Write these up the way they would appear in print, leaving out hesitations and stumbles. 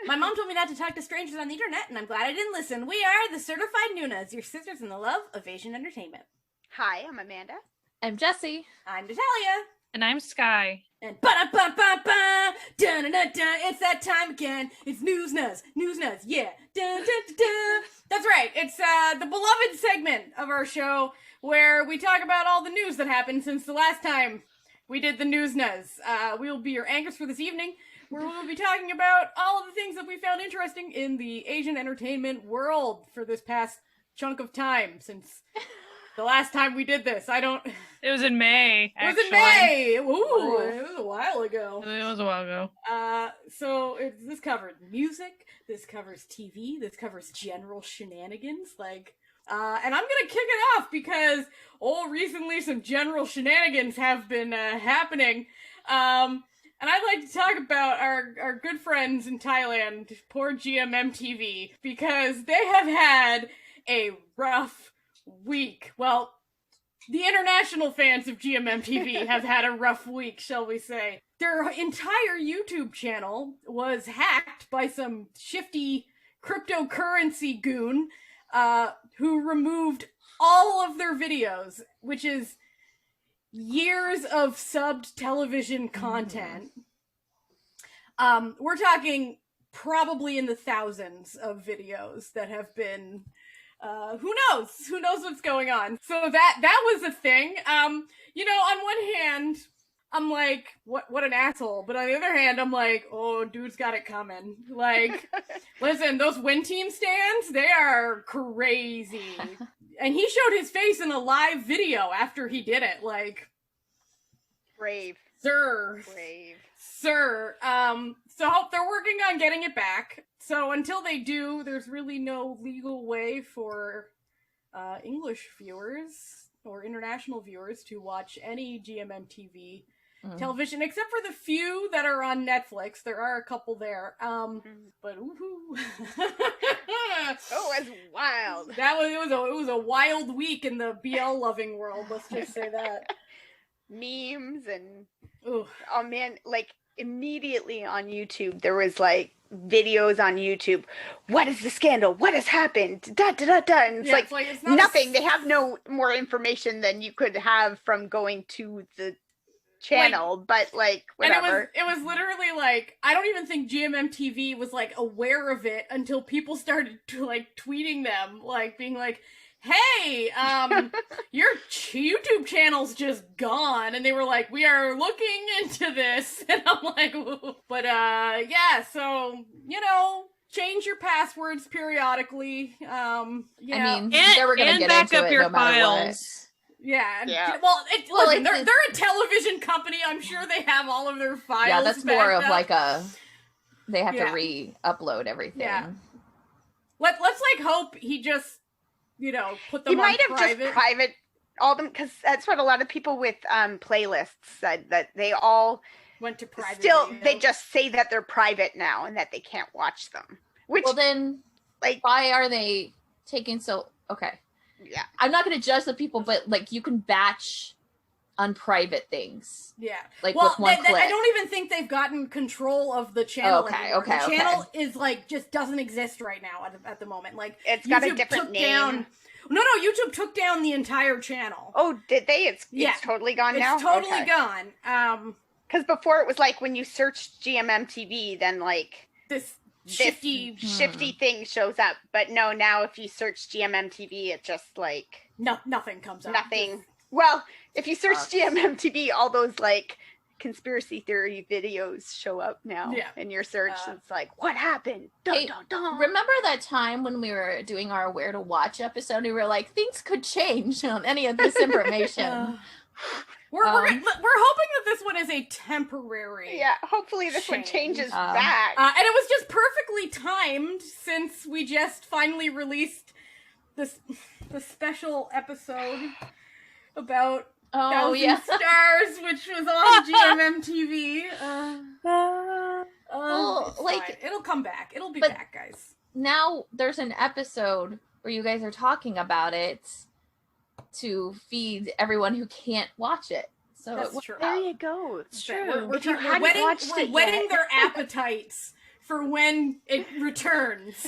My mom told me not to talk to strangers on the internet, and I'm glad I didn't listen. We are the Certified Noonas, your sisters in the love of Asian entertainment. Hi, I'm Amanda. I'm Jessie. I'm Natalia. And I'm Sky. And ba-da-ba-ba-ba, dun-dun-dun-dun, it's that time again. It's Newsnas, yeah. Dun-dun-dun-dun. That's right, it's the beloved segment of our show where we talk about all the news that happened since the last time we did the Newsnas. We will be your anchors for this evening, where we'll be talking about all of the things that we found interesting in the Asian entertainment world for this past chunk of time since the last time we did this. It was in May, actually. It was in May! Ooh, it was a while ago. It was a while ago. So this covered music, this covers TV, this covers general shenanigans, and I'm gonna kick it off because, recently some general shenanigans have been, happening, and I'd like to talk about our good friends in Thailand, poor GMMTV, because they have had a rough week. Well, the international fans of GMMTV have had a rough week, shall we say. Their entire YouTube channel was hacked by some shifty cryptocurrency goon, who removed all of their videos, which is years of subbed television content. We're talking probably in the thousands of videos that have been, who knows what's going on. So that was a thing. On one hand, I'm like, what an asshole. But on the other hand, I'm like, oh, dude's got it coming. Like, listen, those win team stands, they are crazy. And he showed his face in a live video after he did it. Like, Brave. Sir. So they're working on getting it back. So until they do, there's really no legal way for English viewers or international viewers to watch any GMMTV television, except for the few that are on Netflix. There are a couple there. But ooh. Oh, it was wild. It was a wild week in the BL loving world, let's just say that. Memes and ooh. Oh man, immediately on YouTube there was videos on YouTube. What is the scandal? What has happened? Da da da da. And it's it's nothing. They have no more information than you could have from going to the channel, but whatever. And it was literally I don't even think GMMTV was aware of it until people started tweeting them, being like, hey, your YouTube channel's just gone. And they were like, we are looking into this. And I'm like, ooh. But, yeah, so, change your passwords periodically. Yeah. I mean, they were going to get back into up it your no matter files. Yeah. Well, listen, they're a television company. I'm sure they have all of their files. Yeah, that's more of up. they have to re-upload everything. Yeah. Let's hope he just, put them he on might have private. just private all them, because that's what a lot of people with playlists said, that they all went to private. Still, video. they just say that they're private now and that they can't watch them. Which, well, then, why are they taking so? Okay. Yeah. I'm not going to judge the people, but you can batch unprivate things. Yeah. With one click. I don't even think they've gotten control of the channel. Okay. The channel is just doesn't exist right now at the moment. It's got YouTube a different name. No, YouTube took down the entire channel. Oh, did they? It's totally gone now? It's totally gone. Because before it was when you searched GMMTV, then this shifty thing shows up. But no, now if you search GMMTV, it just nothing comes up. Nothing. Well, if you search GMMTV, all those conspiracy theory videos show up now in your search. It's what happened? Dun, dun, dun. Remember that time when we were doing our Where to Watch episode? And we were like, things could change on any of this information. We're hoping that this one is a temporary. Yeah, hopefully this one changes back. And it was just perfectly timed since we just finally released the special episode about Thousand Stars, which was on GMMTV. It'll come back. It'll be back, guys. Now there's an episode where you guys are talking about it to feed everyone who can't watch it. So that's true. There you go. It's true. We're whetting their appetites for when it returns.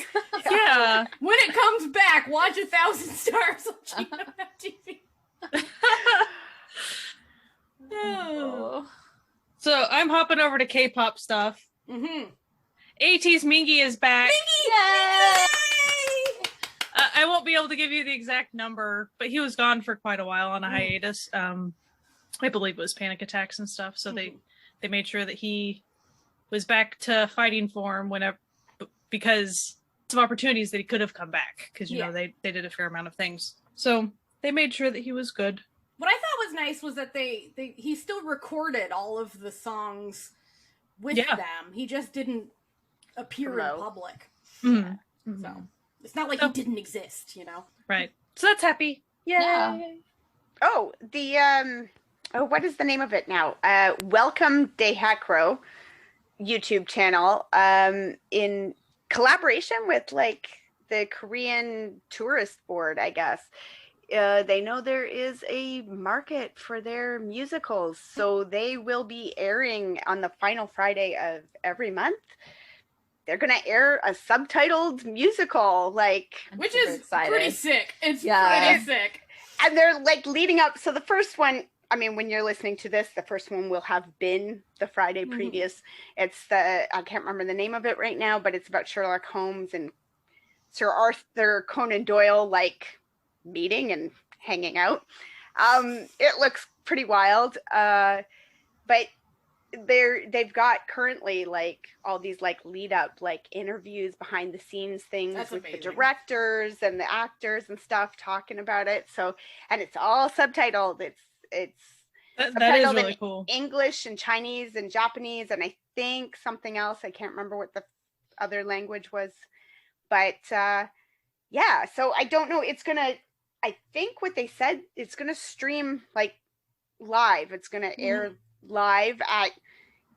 Yeah. When it comes back, watch 1,000 Stars on GMMTV. Oh. So I'm hopping over to K-pop stuff. Mm-hmm. ATEEZ Mingi is back. Yay! I won't be able to give you the exact number, but he was gone for quite a while on a hiatus. I believe it was panic attacks and stuff. So they made sure that he was back to fighting form whenever, because some opportunities that he could have come back, because you know they did a fair amount of things. So they made sure that he was good. What I thought was nice was that he still recorded all of the songs with them. He just didn't appear in public. Mm-hmm. So it's not like he didn't exist, you know? Right. So that's happy. Yay. Yeah. Oh, the what is the name of it now? Welcome Dehakro YouTube channel. In collaboration with like the Korean Tourist Board, I guess. They know there is a market for their musicals, so they will be airing on the final Friday of every month. They're gonna air a subtitled musical, like, which is pretty sick. It's pretty sick, and they're like leading up. So the first one, I mean, when you're listening to this, the first one will have been the Friday previous. It's I can't remember the name of it right now, but it's about Sherlock Holmes and Sir Arthur Conan Doyle, like, meeting and hanging out. It looks pretty wild, but they've got currently like all these like lead up like interviews, behind the scenes things with the directors and the actors and stuff talking about it. So, and it's all subtitled. It's that is really cool. English and Chinese and Japanese, and I think something else. I can't remember what the other language was, but yeah. So I don't know. I think what they said, it's going to stream like live. It's going to air live at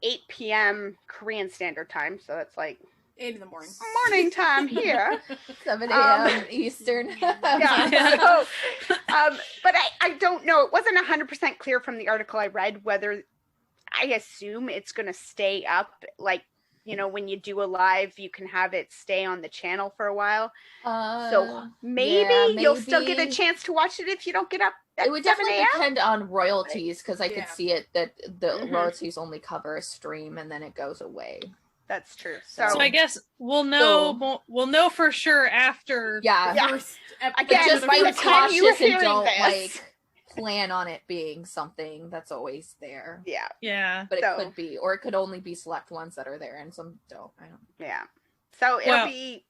8 p.m. Korean Standard Time. So that's like 8 in the morning. Morning time here. 7 a.m. Eastern. Yeah. So, but I don't know. It wasn't 100% clear from the article I read whether, I assume it's going to stay up, like, you know, when you do a live, you can have it stay on the channel for a while. So maybe you'll still get a chance to watch it if you don't get up at 7 a.m. It would definitely depend on royalties, because I could see it that the royalties only cover a stream and then it goes away. That's true. So I guess we'll know for sure after. Yeah. I guess just by be the time you cautious were and hearing don't this. like plan on it being something that's always there. Yeah. Yeah. But it could be, or it could only be select ones that are there and some don't. I don't. Yeah. So it'll be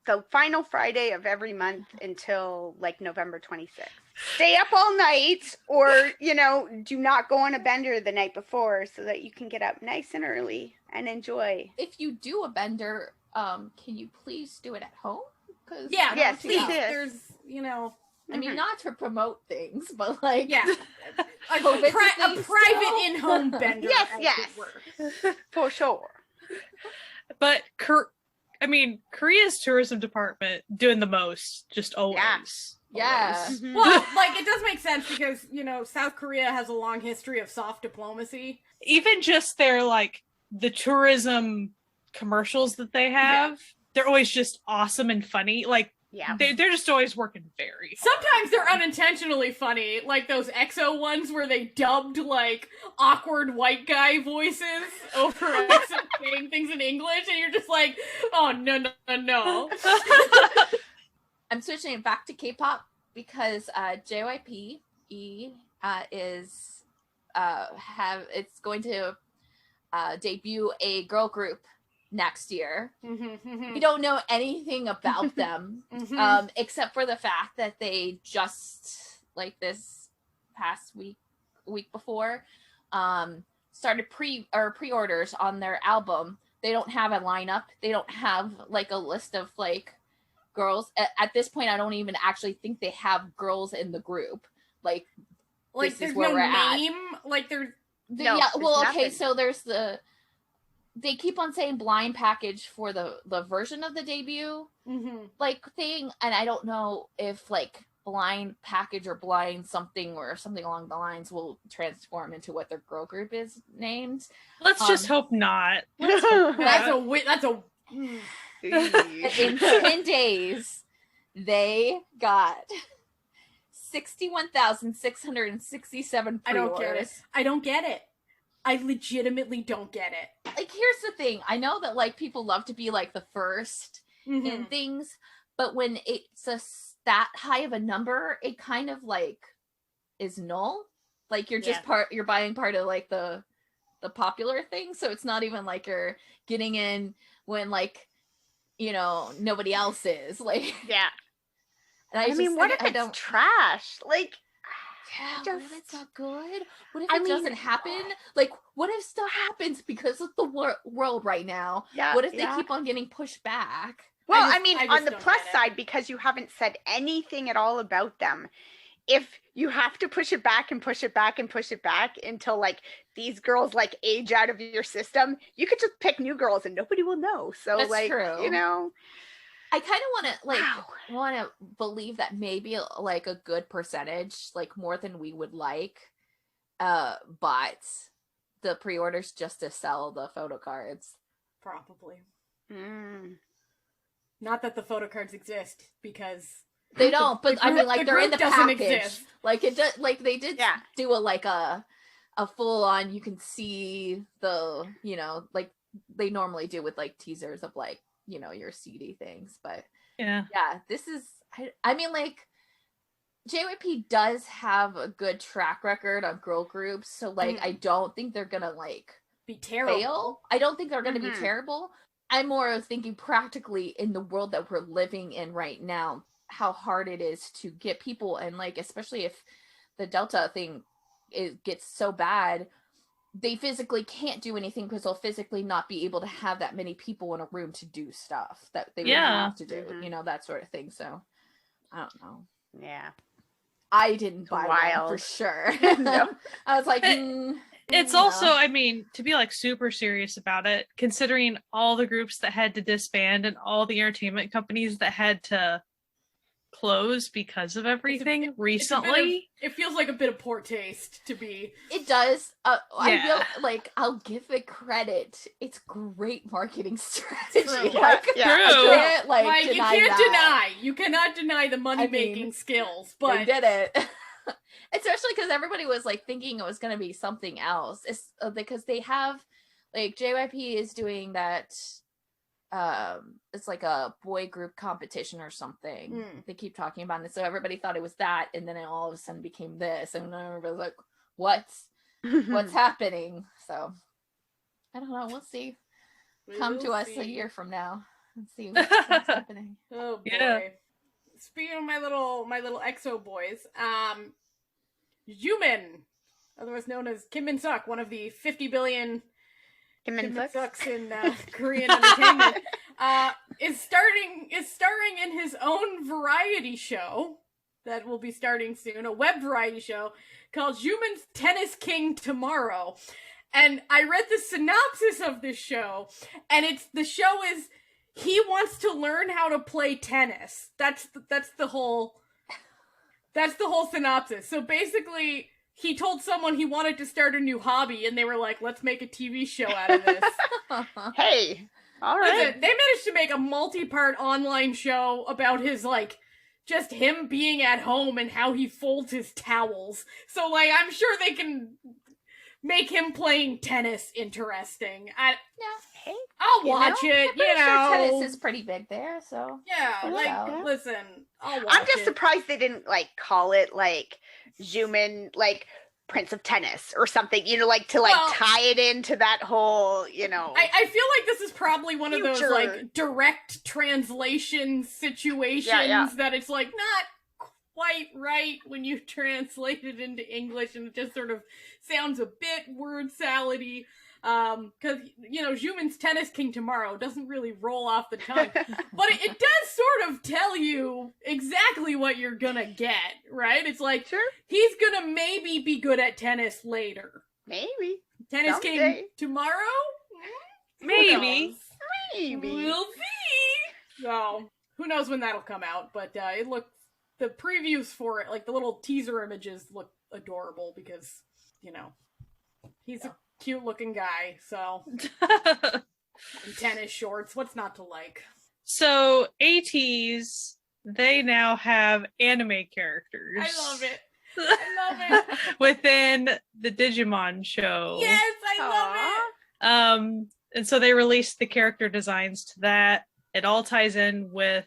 the final Friday of every month until like November 26th. Stay up all night, or, you know, do not go on a bender the night before so that you can get up nice and early and enjoy. If you do a bender, can you please do it at home? Yes, please. There's, you know, I mean, not to promote things, but like, a private in-home bender. Yes, for sure. But I mean, Korea's tourism department doing the most, just always. Yeah. Well, like, it does make sense because, you know, South Korea has a long history of soft diplomacy. Even just their, like, the tourism commercials that they have, they're always just awesome and funny. Like, they're just always working very hard. Sometimes they're unintentionally funny, like those EXO ones where they dubbed, like, awkward white guy voices over EXO saying things in English, and you're just like, oh, no. I'm switching it back to K-pop because JYPE is it's going to debut a girl group next year. We don't know anything about them except for the fact that they just, like, this past week before started pre-orders on their album. They don't have a lineup. They don't have like a list of like girls at this point. I don't even actually think they have girls in the group. Like this there's is where no we're name. at. Like there's okay. So there's they keep on saying blind package for the version of the debut like thing, and I don't know if like blind package or blind something or something along the lines will transform into what their girl group is named. Let's just hope not. Let's hope not. That's a in 10 days, they got 61,667 pre-orders. I don't get it. I legitimately don't get it. Like, here's the thing. I know that, like, people love to be, like, the first in things, but when it's that high of a number, it kind of, like, is null. Like, you're just you're buying part of, like, the popular thing, so it's not even like you're getting in when, like, you know, nobody else is. Like, yeah. And I mean, what if it's trash? Like, what if it's not good? What if it doesn't happen? Like, what if stuff happens because of the world right now? Yeah. What if they keep on getting pushed back? Well, I mean, on the plus side, because you haven't said anything at all about them, if you have to push it back and push it back and push it back until, like, these girls, like, age out of your system, you could just pick new girls and nobody will know. So, that's like, true. You know, I kind of want to believe that maybe, like, a good percentage, like, more than we would like, but the pre-orders just to sell the photo cards. Probably. Not that the photo cards exist, because they don't, but I mean, like, they're in the package. Exist. Like, it does, like, they did do a full on, you can see the, you know, like they normally do with, like, teasers of, like, you know, your CD things. But yeah, this is, I mean, like, JYP does have a good track record on girl groups, so, like, I don't think they're gonna, like, be terrible. Fail. I don't think they're gonna be terrible. I'm more thinking practically in the world that we're living in right now, how hard it is to get people, and, like, especially if the Delta thing gets so bad, they physically can't do anything because they'll physically not be able to have that many people in a room to do stuff that they would have to do, you know, that sort of thing. So I don't know. Yeah. I didn't buy one for sure. No. I was like, it's also, I mean, to be, like, super serious about it, considering all the groups that had to disband and all the entertainment companies that had to close because of everything recently. It feels like a bit of poor taste to be. It does. I feel like, I'll give it credit. It's great marketing strategy. True. Like, True. You cannot deny the money making skills, but they did it. Especially because everybody was, like, thinking it was going to be something else. It's because they have, like, JYP is doing that. It's like a boy group competition or something. They keep talking about it, so everybody thought it was that, and then it all of a sudden became this, and everybody was like, what's happening? So I don't know, we'll see. Come to us a year from now and see what's happening. Oh boy. Speaking of my little EXO boys, Xiumin, otherwise known as Kim Min-suk, one of the 50 billion Kim Min-suks in Korean entertainment, is starring in his own variety show that will be starting soon, a web variety show called Xiumin's Tennis King Tomorrow. And I read the synopsis of this show, and the show is he wants to learn how to play tennis. That's the whole synopsis. So basically, he told someone he wanted to start a new hobby, and they were like, let's make a TV show out of this. Hey, all right. Listen, they managed to make a multi-part online show about his, like, just him being at home and how he folds his towels. So, like, I'm sure they can make him playing tennis interesting. I'll watch it, you know. Sure tennis is pretty big there, so. Yeah, like, listen, I'll watch I'm just surprised they didn't, like, call it, like, Xiumin, like, Prince of Tennis or something, you know, like, to, like, tie it into that whole, you know. I feel like this is probably one of those, like, direct translation situations that it's, like, not quite right when you translate it into English, and it just sort of sounds a bit word salady. Because, you know, Xiumin's Tennis King Tomorrow doesn't really roll off the tongue, but it does sort of tell you exactly what you're gonna get, right? It's like, he's gonna maybe be good at tennis later. Maybe. Tennis King Tomorrow? Maybe. We'll see. So, who knows when that'll come out, but it looks the previews for it, like the little teaser images look adorable because, you know, he's a cute looking guy, so in tennis shorts, what's not to like? So ATEEZ, they now have anime characters. I love it. I love it. Within the Digimon show. Yes, I love it. And so they released the character designs to that. It all ties in with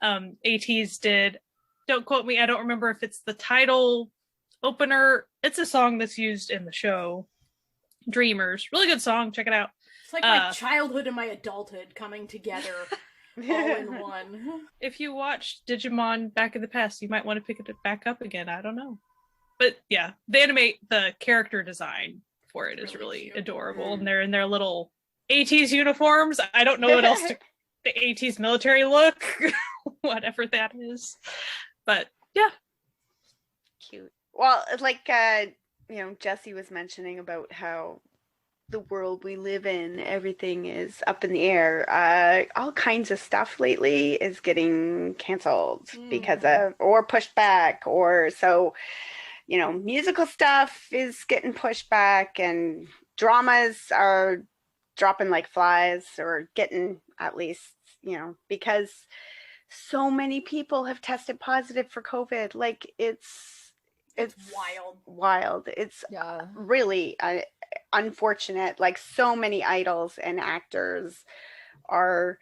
ATEEZ did, don't quote me, I don't remember if it's the title opener. It's a song that's used in the show. Dreamers. Really good song. Check it out. It's like my childhood and my adulthood coming together all in one. If you watched Digimon back in the past, you might want to pick it back up again. I don't know. But yeah, the character design for it is really adorable. And they're in their little ATEEZ uniforms. I don't know what else to... The ATEEZ military look. Whatever that is. But yeah. Cute. Well, like, Jesse was mentioning about how the world we live in, everything is up in the air. All kinds of stuff lately is getting canceled because of, or pushed back, or so, musical stuff is getting pushed back, and dramas are dropping like flies, or getting, at least, because so many people have tested positive for COVID. Like, it's wild. It's really unfortunate. Like, so many idols and actors are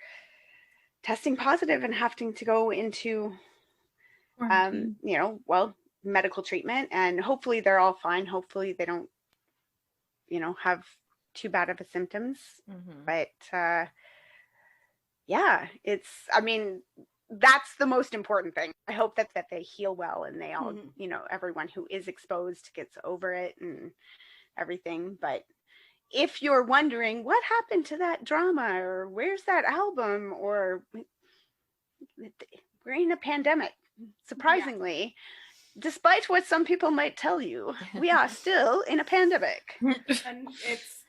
testing positive and having to go into medical treatment, and hopefully they're all fine. Hopefully they don't have too bad of a symptoms. But that's the most important thing. I hope that they heal well, and they all, everyone who is exposed gets over it and everything. But if you're wondering what happened to that drama, or where's that album, or we're in a pandemic, surprisingly, despite what some people might tell you, we are still in a pandemic. And it's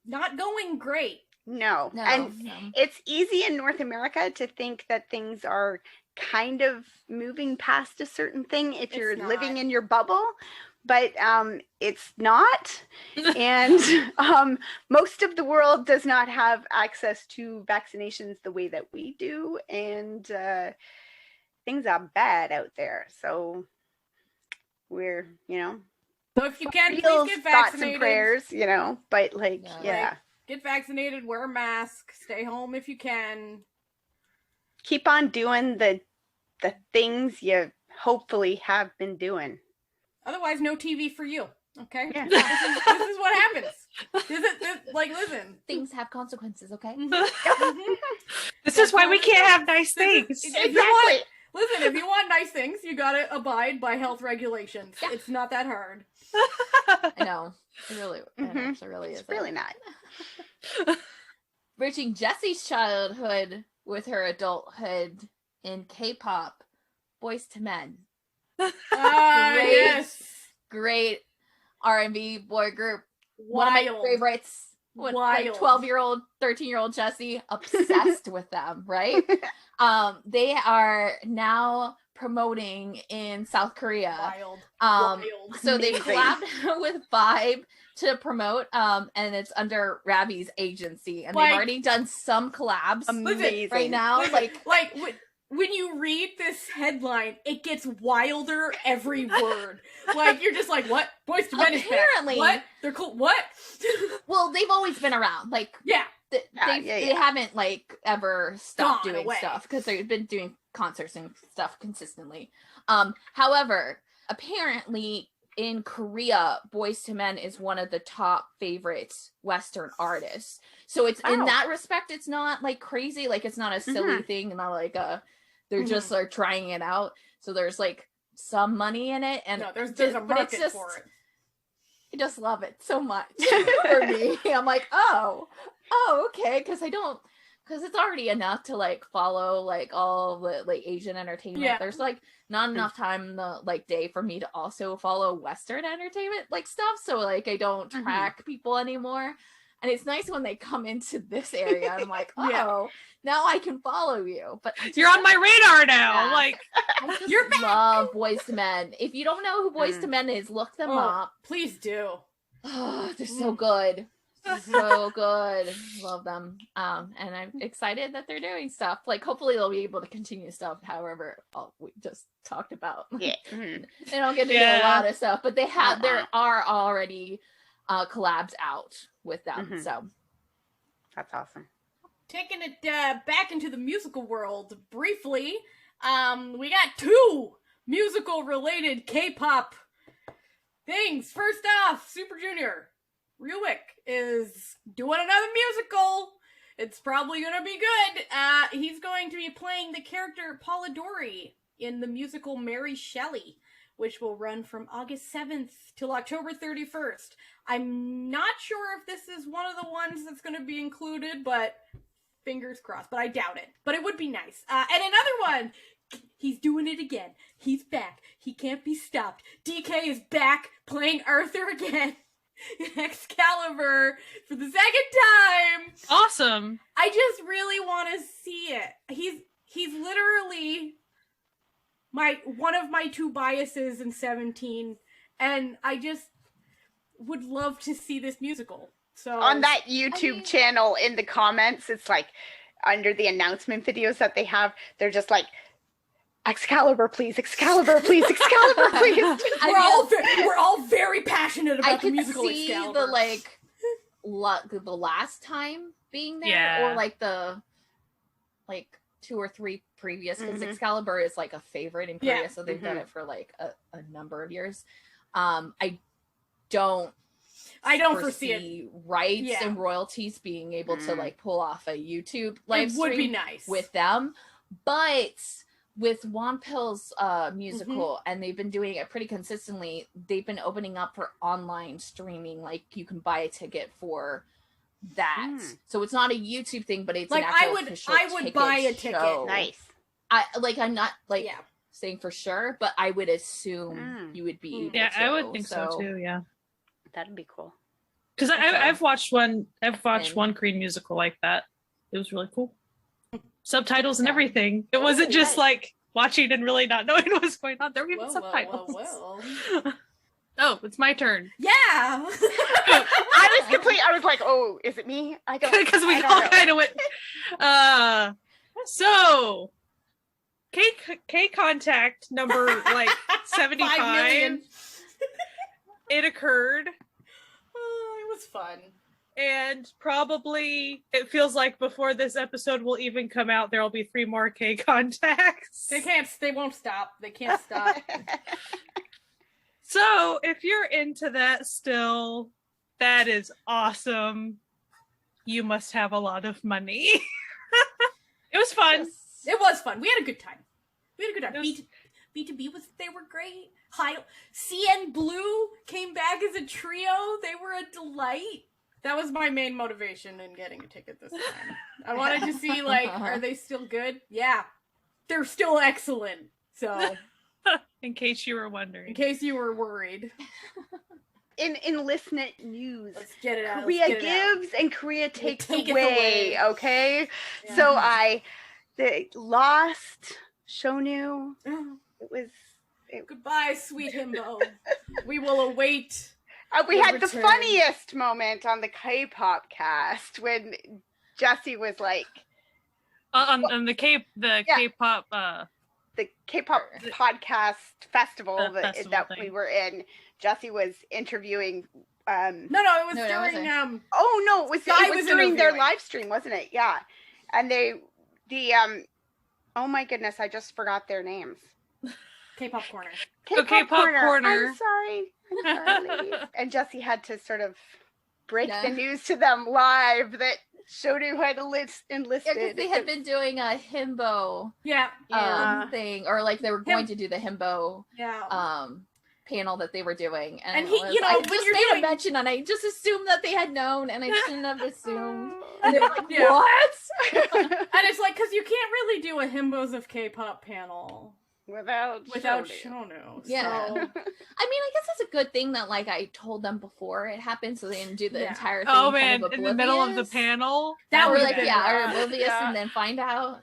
not going great. No. It's easy in North America to think that things are kind of moving past a certain thing if you're living in your bubble, but it's not. And most of the world does not have access to vaccinations the way that we do, and things are bad out there. So we're, so if you can, please get vaccinated. Thoughts and prayers, but get vaccinated, wear a mask, stay home if you can. Keep on doing the things you hopefully have been doing. Otherwise, no TV for you. Okay? Yeah. This is what happens. Listen. Things have consequences, okay? This is why we can't have nice things. Exactly. If you want nice things, you gotta abide by health regulations. Yeah. It's not that hard. I know. It really is. It's really not. Bridging Jessie's childhood with her adulthood in K-pop, Boyz II Men. Great R&B boy group. One of my favorites. Like 12-year-old, 13-year-old Jessie, obsessed with them, right? They are now promoting in South Korea. Wild. So they collabed with Vibe to promote, and it's under Ravi's agency, and they've already done some collabs. Amazing. Right now. When you read this headline, it gets wilder every word. Like, you're just like, what? Boyz II Men is back. Apparently. What? They're cool. What? Well, they've always been around. Like, yeah. They haven't, like, ever stopped doing away. stuff, because they've been doing concerts and stuff consistently. However, apparently in Korea, Boyz II Men is one of the top favorite Western artists. So it's in that respect, it's not like crazy. Like, it's not a silly thing, and not like they're just like trying it out. So there's like some money in it, and there's a market for it. I just love it so much for me. I'm like, oh, okay, because it's already enough to like follow like all the like Asian entertainment. Yeah. There's like not enough time in the like day for me to also follow Western entertainment like stuff. So like I don't track people anymore. And it's nice when they come into this area. I'm like, oh, now I can follow you. But you're on my radar now. Yeah. Like, I just love Boyz II Men. If you don't know who Boyz II Men is, look them up. Please do. Oh, they're so good. So good. Love them. And I'm excited that they're doing stuff. Like, hopefully they'll be able to continue stuff. However, we just talked about. Yeah. They don't get to do a lot of stuff, but they have. There are already collabs out with them. So that's awesome. Taking it back into the musical world briefly, we got 2 musical-related K-pop things. First off, Super Junior Ryuik is doing another musical. It's probably gonna be good. He's going to be playing the character Polidori in the musical Mary Shelley, which will run from August 7th till October 31st. I'm not sure if this is one of the ones that's going to be included, but fingers crossed. But I doubt it. But it would be nice. And another one, he's doing it again. He's back. He can't be stopped. DK is back playing Arthur again in Excalibur for the second time. Awesome. I just really want to see it. He's literally one of my 2 biases in 17, and I just would love to see this musical. So on that YouTube channel, in the comments, it's like under the announcement videos that they have, they're just like, Excalibur, please, Excalibur, please, Excalibur, please. We're all very passionate about the musical Excalibur. The last time being there, or like the 2 or 3 previous, because Excalibur is like a favorite in Korea, so they've done it for like a number of years. I don't foresee it. Rights and royalties being able to like pull off a YouTube live stream would be nice with them, but with Wonpil's musical, and they've been doing it pretty consistently. They've been opening up for online streaming, like you can buy a ticket for that. So it's not a YouTube thing, but it's like an actual I would buy a ticket. Show. Nice. I'm not saying for sure, but I would assume you would be able to. I would think so too. Yeah, that'd be cool. Because I've watched one Korean musical like that. It was really cool. Subtitles and everything. It wasn't just like watching and really not knowing what was going on. There were even subtitles. Oh, it's my turn. Yeah. I was like, oh, is it me? I don't. Because we all kind of went. So, KCONTACT number like 75. 5 million. It occurred. Oh, it was fun. And probably it feels like before this episode will even come out, there will be 3 more KCONTACTs. They won't stop. They can't stop. So if you're into that still, that is awesome. You must have a lot of money. It was fun. It was fun. We had a good time. B2B they were great. CN Blue came back as a trio. They were a delight. That was my main motivation in getting a ticket this time. I wanted to see, like, are they still good? Yeah. They're still excellent. So, in case you were wondering. In case you were worried. In Enlistment news, let's get it out. Korea gives and Korea takes away, okay? Yeah. So the lost Shonu. Goodbye, sweet himbo. We will await. We had the funniest moment on the K-pop cast when Jessie was like, on the K-pop the K-pop podcast festival that we were in. Jessie was interviewing. It was during. It was during their live stream, wasn't it? Yeah, and oh my goodness, I just forgot their names. K-pop Corner. K-pop Corner. I'm sorry, ladies. And Jessie had to sort of break the news to them live that Shonu had enlisted. Yeah, because they had been doing a himbo thing, or like they were going to do the himbo panel that they were doing. And he, I just made a mention, and I just assumed that they had known, and I shouldn't have assumed. And they were like, what? And it's like, because you can't really do a Himbos of K-pop panel. without Shono. Yeah. So... I mean, I guess it's a good thing that like I told them before it happened, so they didn't do the entire thing. Oh man, kind of in the middle of the panel. That or would like been or rough. oblivious and then find out.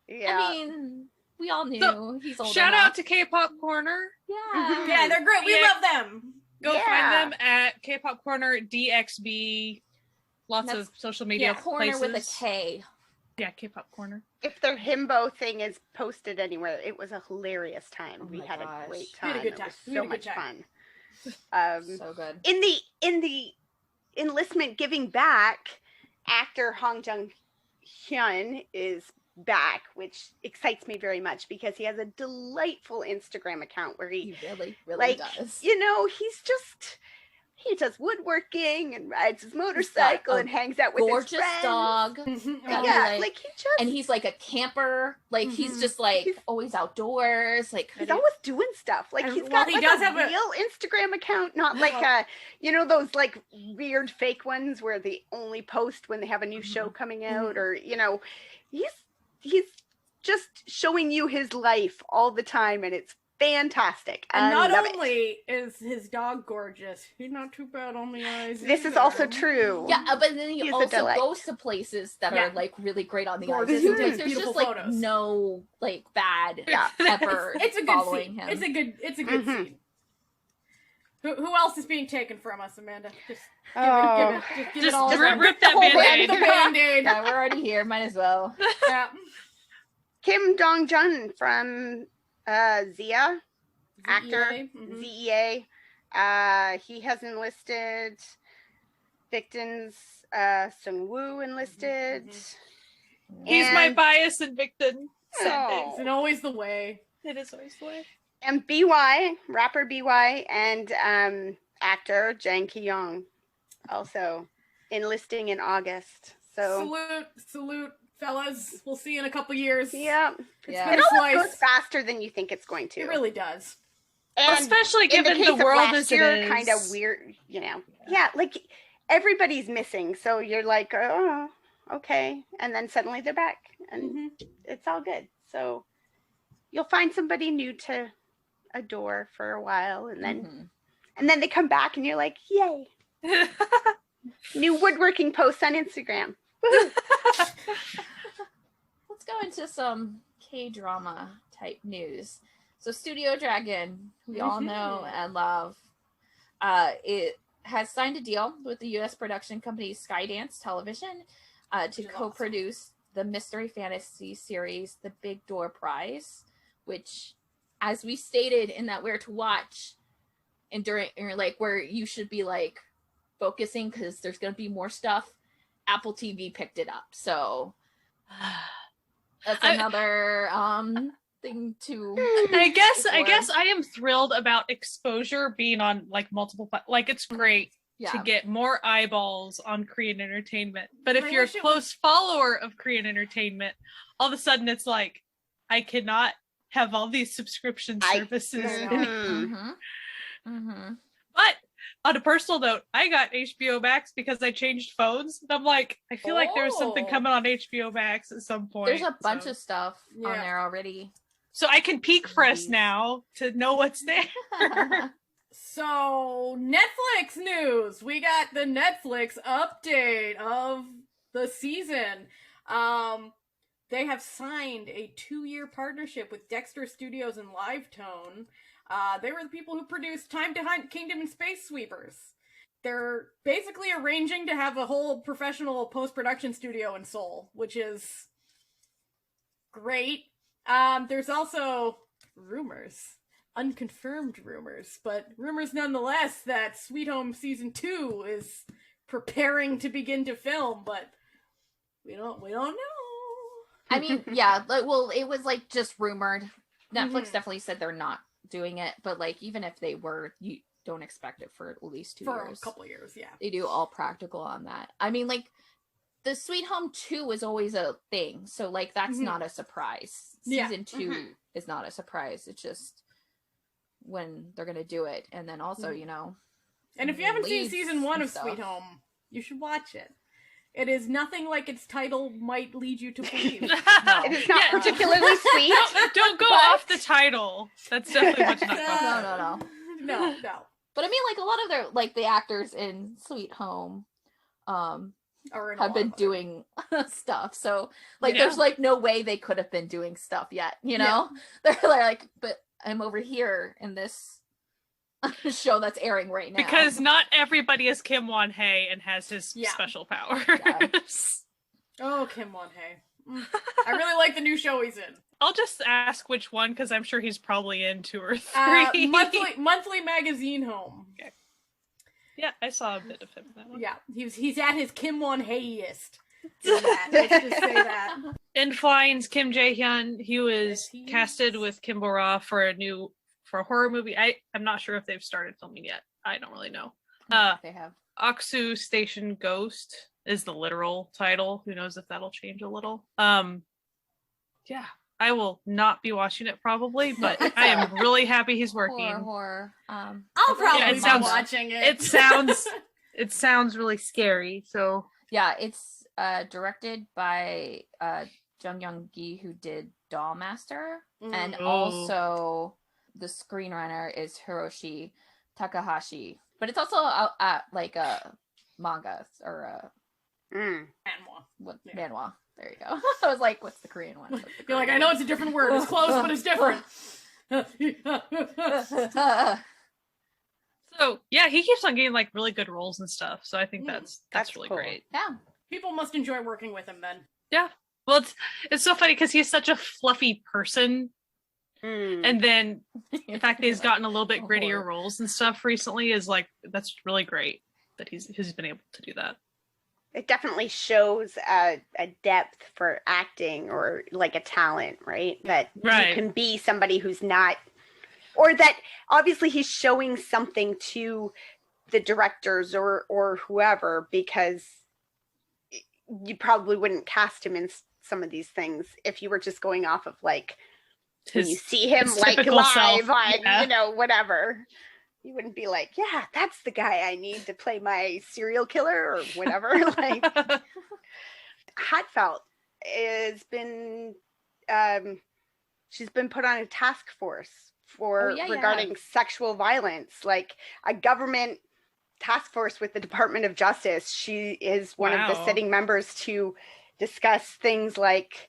Yeah. I mean, we all knew So, he's old shout enough. out to K-Pop Corner. Yeah. Yeah, they're great. We love them. Go find them at K-Pop Corner DXB. Lots of social media corner places. with a K. Yeah, K-Pop Corner. If their himbo thing is posted anywhere, it was a hilarious time. Oh we my had gosh. a great We time. had a good time. It We was had so a much good fun. So good. In the enlistment giving back, actor Hong Jung-hyun is back, which excites me very much because he has a delightful Instagram account where He really does. He does woodworking and rides his motorcycle and hangs out with his friends. Dog. Yeah, like he just... And he's like a camper. Like he's just like always outdoors. Like he's always doing stuff. Like he's got a real Instagram account, not like those like weird fake ones where they only post when they have a new show coming out, or he's just showing you his life all the time, and it's fantastic. And not only is his dog gorgeous, he's not too bad on the eyes. This is also true. Yeah, but then he also goes to places that are like really great on the eyes. Sometimes there's just like photos. no like bad ever it's a good following scene. him. It's a good scene. Who else is being taken from us, Amanda? Just give it all. Rip that Band-Aid. Yeah, we're already here. Might as well. Yeah. Kim Dong-jun from Zia, actor, ZEA. He has enlisted. Victon's Sung-woo enlisted. He's my bias in Victon. It's always the way. It is always the way. And BY, rapper BY, and actor Jang Ki-young, also enlisting in August. So salute, fellas. We'll see you in a couple years. Yeah. It always goes faster than you think it's going to. It really does. And especially given the world as it is. Kind of weird, Yeah, like everybody's missing, so you're like, oh, okay, and then suddenly they're back, and it's all good. So you'll find somebody new to adore for a while, and then they come back, and you're like, yay! New woodworking posts on Instagram. Let's go into some K-drama type news. So Studio Dragon, we all know and love, it has signed a deal with the U.S. production company Skydance Television to co-produce the mystery fantasy series The Big Door Prize, which, as we stated in that Where to Watch, and during like where you should be like focusing because there's going to be more stuff, Apple TV picked it up. So that's another thing to I guess I am thrilled about exposure being on like multiple like it's great to get more eyeballs on Korean entertainment, but if you're a close follower of Korean entertainment, all of a sudden it's like I cannot have all these subscription services. But on a personal note, I got HBO Max because I changed phones. And I'm like, I feel like there was something coming on HBO Max at some point. There's a bunch of stuff on there already. So I can peek for us now to know what's there. So, Netflix news. We got the Netflix update of the season. They have signed a 2-year partnership with Dexter Studios and Livetone. They were the people who produced Time to Hunt, Kingdom, and Space Sweepers. They're basically arranging to have a whole professional post-production studio in Seoul, which is great. There's also rumors, unconfirmed rumors, but rumors nonetheless that Sweet Home Season 2 is preparing to begin to film, but we don't know. I mean, yeah, well, it was like just rumored. Netflix definitely said they're not doing it, but like even if they were, you don't expect it for at least 2 years. For a couple of years, yeah. They do all practical on that. I mean, like the Sweet Home 2 is always a thing, so like that's not a surprise. Season 2 is not a surprise. It's just when they're gonna do it, and then also And if you haven't seen season 1 of stuff. Sweet Home, you should watch it. It is nothing like its title might lead you to believe. No. It is not particularly sweet. Don't go off the title. That's definitely much not fun. No. But I mean, like, a lot of their, like, the actors in Sweet Home, have been doing stuff. So, like, there's, like, no way they could have been doing stuff yet, you know? Yeah. They're like, but I'm over here in this show that's airing right now. Because not everybody is Kim Won-hae and has his special powers. Yeah. Oh, Kim Won-hae. I really like the new show he's in. I'll just ask which one, because I'm sure he's probably in 2 or 3. Monthly magazine home. Okay. Yeah, I saw a bit of him in that one. Yeah, he's at his Kim Won-hae-iest. Let's just say that. In Flying's Kim Jae-hyun, he was casted with Kim Bo-ra for a horror movie. I'm not sure if they've started filming yet. I don't really know. They have. Oksu Station Ghost is the literal title. Who knows if that'll change a little. Yeah, I will not be watching it probably, but I am really happy he's working. Horror. I'll probably be watching it. It sounds really scary. So yeah, it's directed by Jung Young-gi, who did Dollmaster, and also the screenwriter is Hiroshi Takahashi. But it's also like a manga or a manhwa. There you go. I was like, what's the Korean one? You're like, I know it's a different word. It's close, but it's different. So yeah, he keeps on getting like really good roles and stuff. So I think that's really cool. Great. Yeah, people must enjoy working with him then. Yeah. Well, it's so funny because he's such a fluffy person. And then the fact that he's gotten a little bit grittier roles and stuff recently is like, that's really great that he's been able to do that. It definitely shows a depth for acting or like a talent, right? That you can be somebody who's not, or that obviously he's showing something to the directors or whoever, because you probably wouldn't cast him in some of these things if you were just going off of like, when you see him like live on, whatever. You wouldn't be like, yeah, that's the guy I need to play my serial killer or whatever. Like, Hatfelt has been, she's been put on a task force regarding sexual violence, like a government task force with the Department of Justice. She is one of the sitting members to discuss things like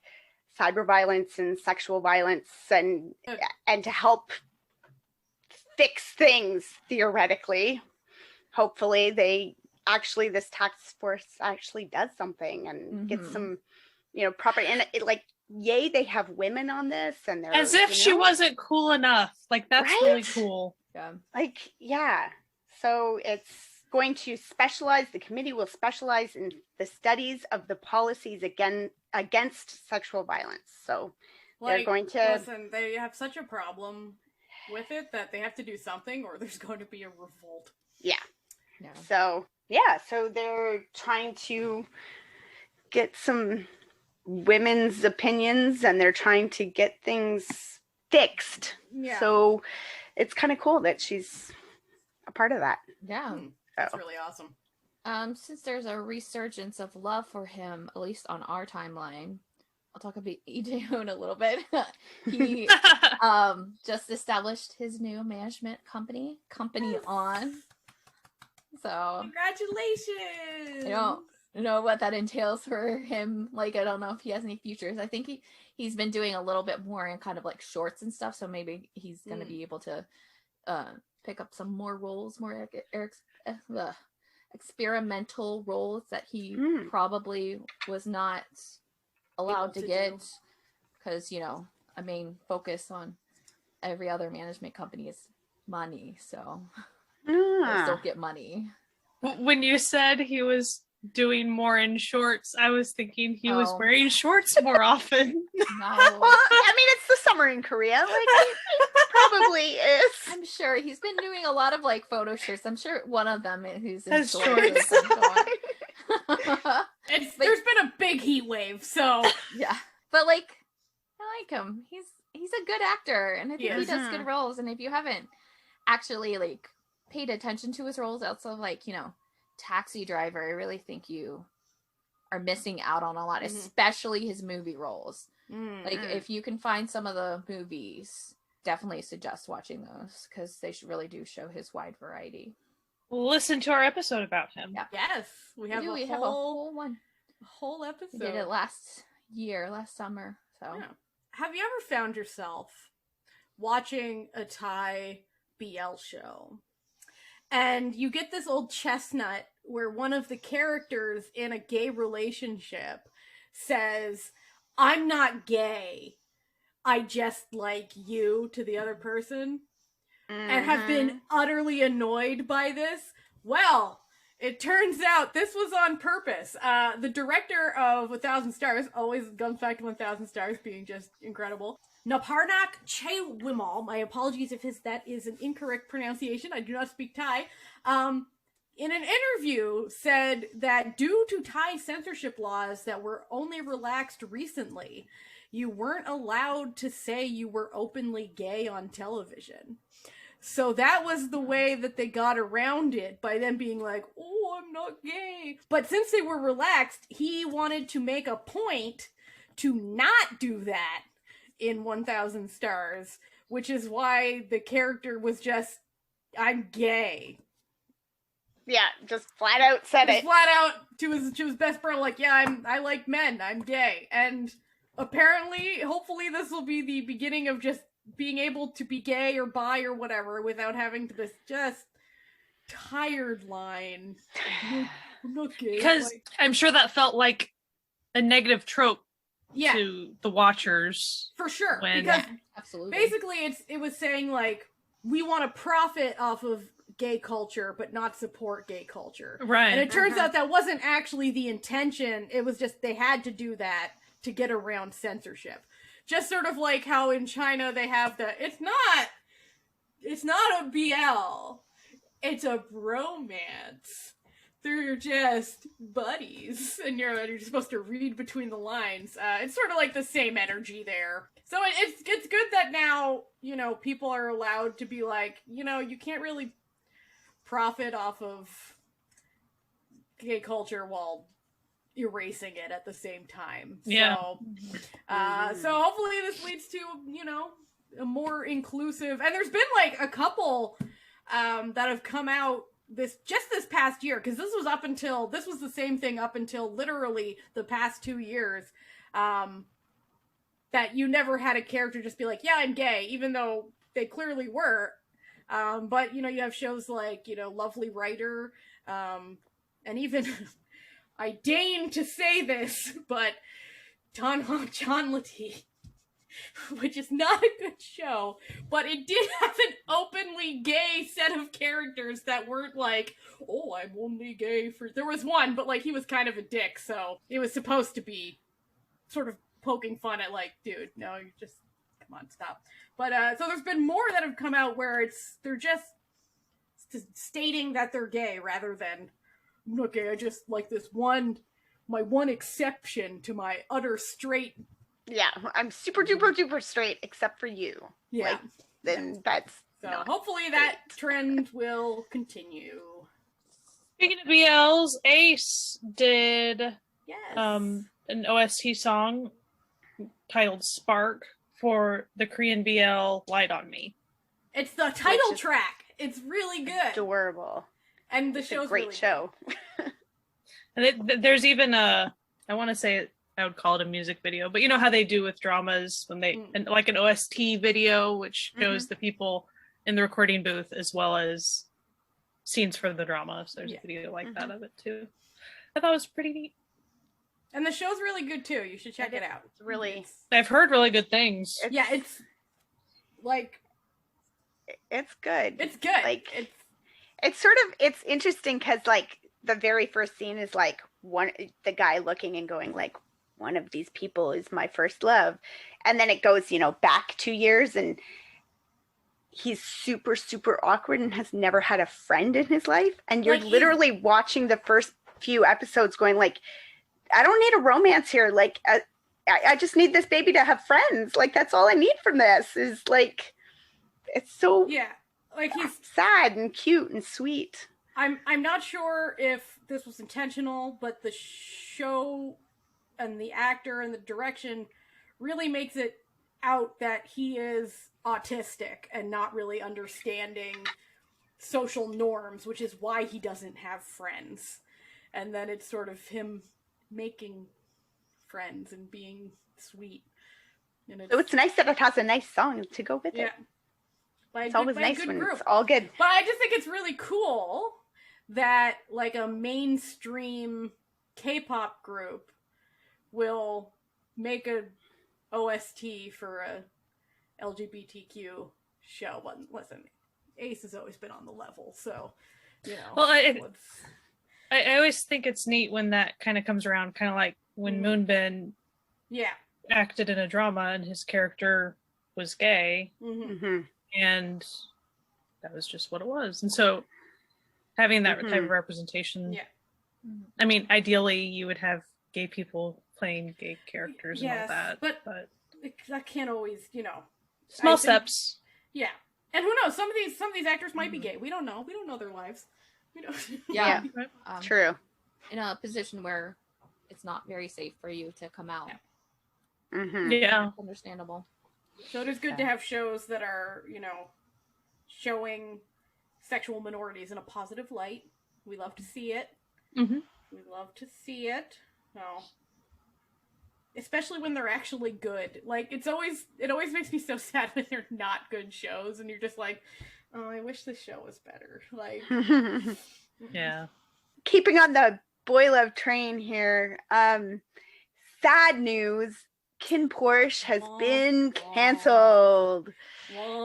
cyber violence and sexual violence and to help fix things theoretically. Hopefully this task force actually does something and gets some, proper, and they have women on this, and they're as if she wasn't cool enough. Like, that's really cool. Yeah. So it's going to specialize, the committee will specialize in the studies of the policies against sexual violence. So they're going to listen, they have such a problem with it that they have to do something or there's going to be a revolt. So they're trying to get some women's opinions and they're trying to get things fixed. So it's kind of cool that she's a part of that. That's really awesome. Since there's a resurgence of love for him, at least on our timeline, I'll talk about Hoon a little bit. He just established his new management company On. So congratulations! I don't know what that entails for him. Like, I don't know if he has any futures. I think he's been doing a little bit more in kind of like shorts and stuff. So maybe he's gonna be able to pick up some more roles, more experimental roles that he probably was not allowed to get, because a main focus on every other management company is money, so they still get money. When you said he was doing more in shorts, I was thinking he was wearing shorts more often. No. Well, I mean, it's the summer in Korea. Like, he probably is. I'm sure he's been doing a lot of like photo shirts. I'm sure one of them who's in shorts. There's been a big heat wave, so yeah. But like, I like him. He's a good actor, and I think he does good roles. And if you haven't actually like paid attention to his roles outside of like Taxi Driver, I really think you are missing out on a lot, especially his movie roles. Like, if you can find some of the movies, definitely suggest watching those, because they really do show his wide variety. Listen to our episode about him. Yeah. Yes, we have a whole one. A whole episode. We did it last summer. So, yeah. Have you ever found yourself watching a Thai BL show, and you get this old chestnut where one of the characters in a gay relationship says, "I'm not gay, I just like you," to the other person, and have been utterly annoyed by this? Well, it turns out this was on purpose. The director of 1,000 Stars, always comes back to 1,000 Stars being just incredible, Naparnak Chaewimal, my apologies if that is an incorrect pronunciation, I do not speak Thai, in an interview said that due to Thai censorship laws that were only relaxed recently, you weren't allowed to say you were openly gay on television. So that was the way that they got around it, by them being like, "Oh, I'm not gay." But since they were relaxed, he wanted to make a point to not do that in 1,000 Stars, which is why the character was just, "I'm gay." Yeah, just flat out said it. Flat out to his best friend, like, "Yeah, I like men, I'm gay." And apparently, hopefully this will be the beginning of just being able to be gay or bi or whatever without having to this just tired line. I'm not gay. Because like, I'm sure that felt like a negative trope yeah, to the watchers. for sure. when- Because absolutely. basically it was saying, like, we want to profit off of gay culture but not support gay culture. Right. And it turns out that wasn't actually the intention. It was just they had to do that to get around censorship. Just sort of like how in China they have it's not a BL, it's a bromance. They're just buddies, and you're supposed to read between the lines. It's sort of like the same energy there. So it's good that now, you know, people are allowed to be like, you know, you can't really profit off of gay culture while erasing it at the same time. Yeah. So hopefully this leads to, you know, a more inclusive, and there's been like a couple that have come out this past year, because this was the same thing up until literally the past 2 years, that you never had a character just be like, "Yeah, I'm gay," even though they clearly were. But, you know, you have shows like, you know, Lovely Writer, and even I deign to say this, but Tanhong Chanlati, which is not a good show, but it did have an openly gay set of characters that weren't like, "Oh, I'm only gay for..." There was one, but like he was kind of a dick, so it was supposed to be sort of poking fun at like, dude, no, you just, come on, stop. But so there's been more that have come out where they're just stating that they're gay rather than, "I'm not gay, I just like my one exception to my utter straight..." Yeah, I'm super duper duper straight except for you. Yeah. Like, then that's So not hopefully that trend will continue. Speaking of BLs, ACE did Yes. an OST song titled Spark for the Korean BL Light on Me. It's the title track. It's really good. adorable. And the It's a show's great really show. And there's even I want to say I would call it a music video, but you know how they do with dramas when and like an OST video, which shows the people in the recording booth as well as scenes for the drama. So there's a video like that of it too. I thought it was pretty neat. And the show's really good too. You should check it out. It's really, I've heard really good things. it's like, it's good. it's good. Like, it's interesting because like the very first scene is like the guy looking and going like, "One of these people is my first love," and then it goes, you know, back 2 years and he's super super awkward and has never had a friend in his life, and you're Like, literally watching the first few episodes going like, "I don't need a romance here, like I just need this baby to have friends, like that's all I need from this." Is like, it's so yeah, like he's sad and cute and sweet. I'm not sure if this was intentional, but the show and the actor and the direction really makes it out that he is autistic and not really understanding social norms, which is why he doesn't have friends. And then it's sort of him making friends and being sweet. And So it's nice that it has a nice song to go with it. It's always nice when it's all good. But I just think it's really cool that like a mainstream K-pop group will make a OST for a LGBTQ show. But listen, ACE has always been on the level, so you know. Well, I always think it's neat when that kind of comes around, kind of like when Moonbin acted in a drama and his character was gay, and that was just what it was. And so having that type of representation, I mean, ideally you would have gay people playing gay characters and all that, but that can't always, you know. Small steps. Yeah. And who knows? Some of these actors might be gay. We don't know. We don't know their lives. We don't. Yeah. True. In a position where it's not very safe for you to come out. Yeah. Understandable. So it is good to have shows that are, you know, showing sexual minorities in a positive light. We love to see it. We love to see it. No. Especially when they're actually good. Like, it always makes me so sad when they're not good shows, and you're just like, oh, I wish this show was better. Like, yeah. Keeping on the boy love train here, sad news, KinnPorsche has been canceled.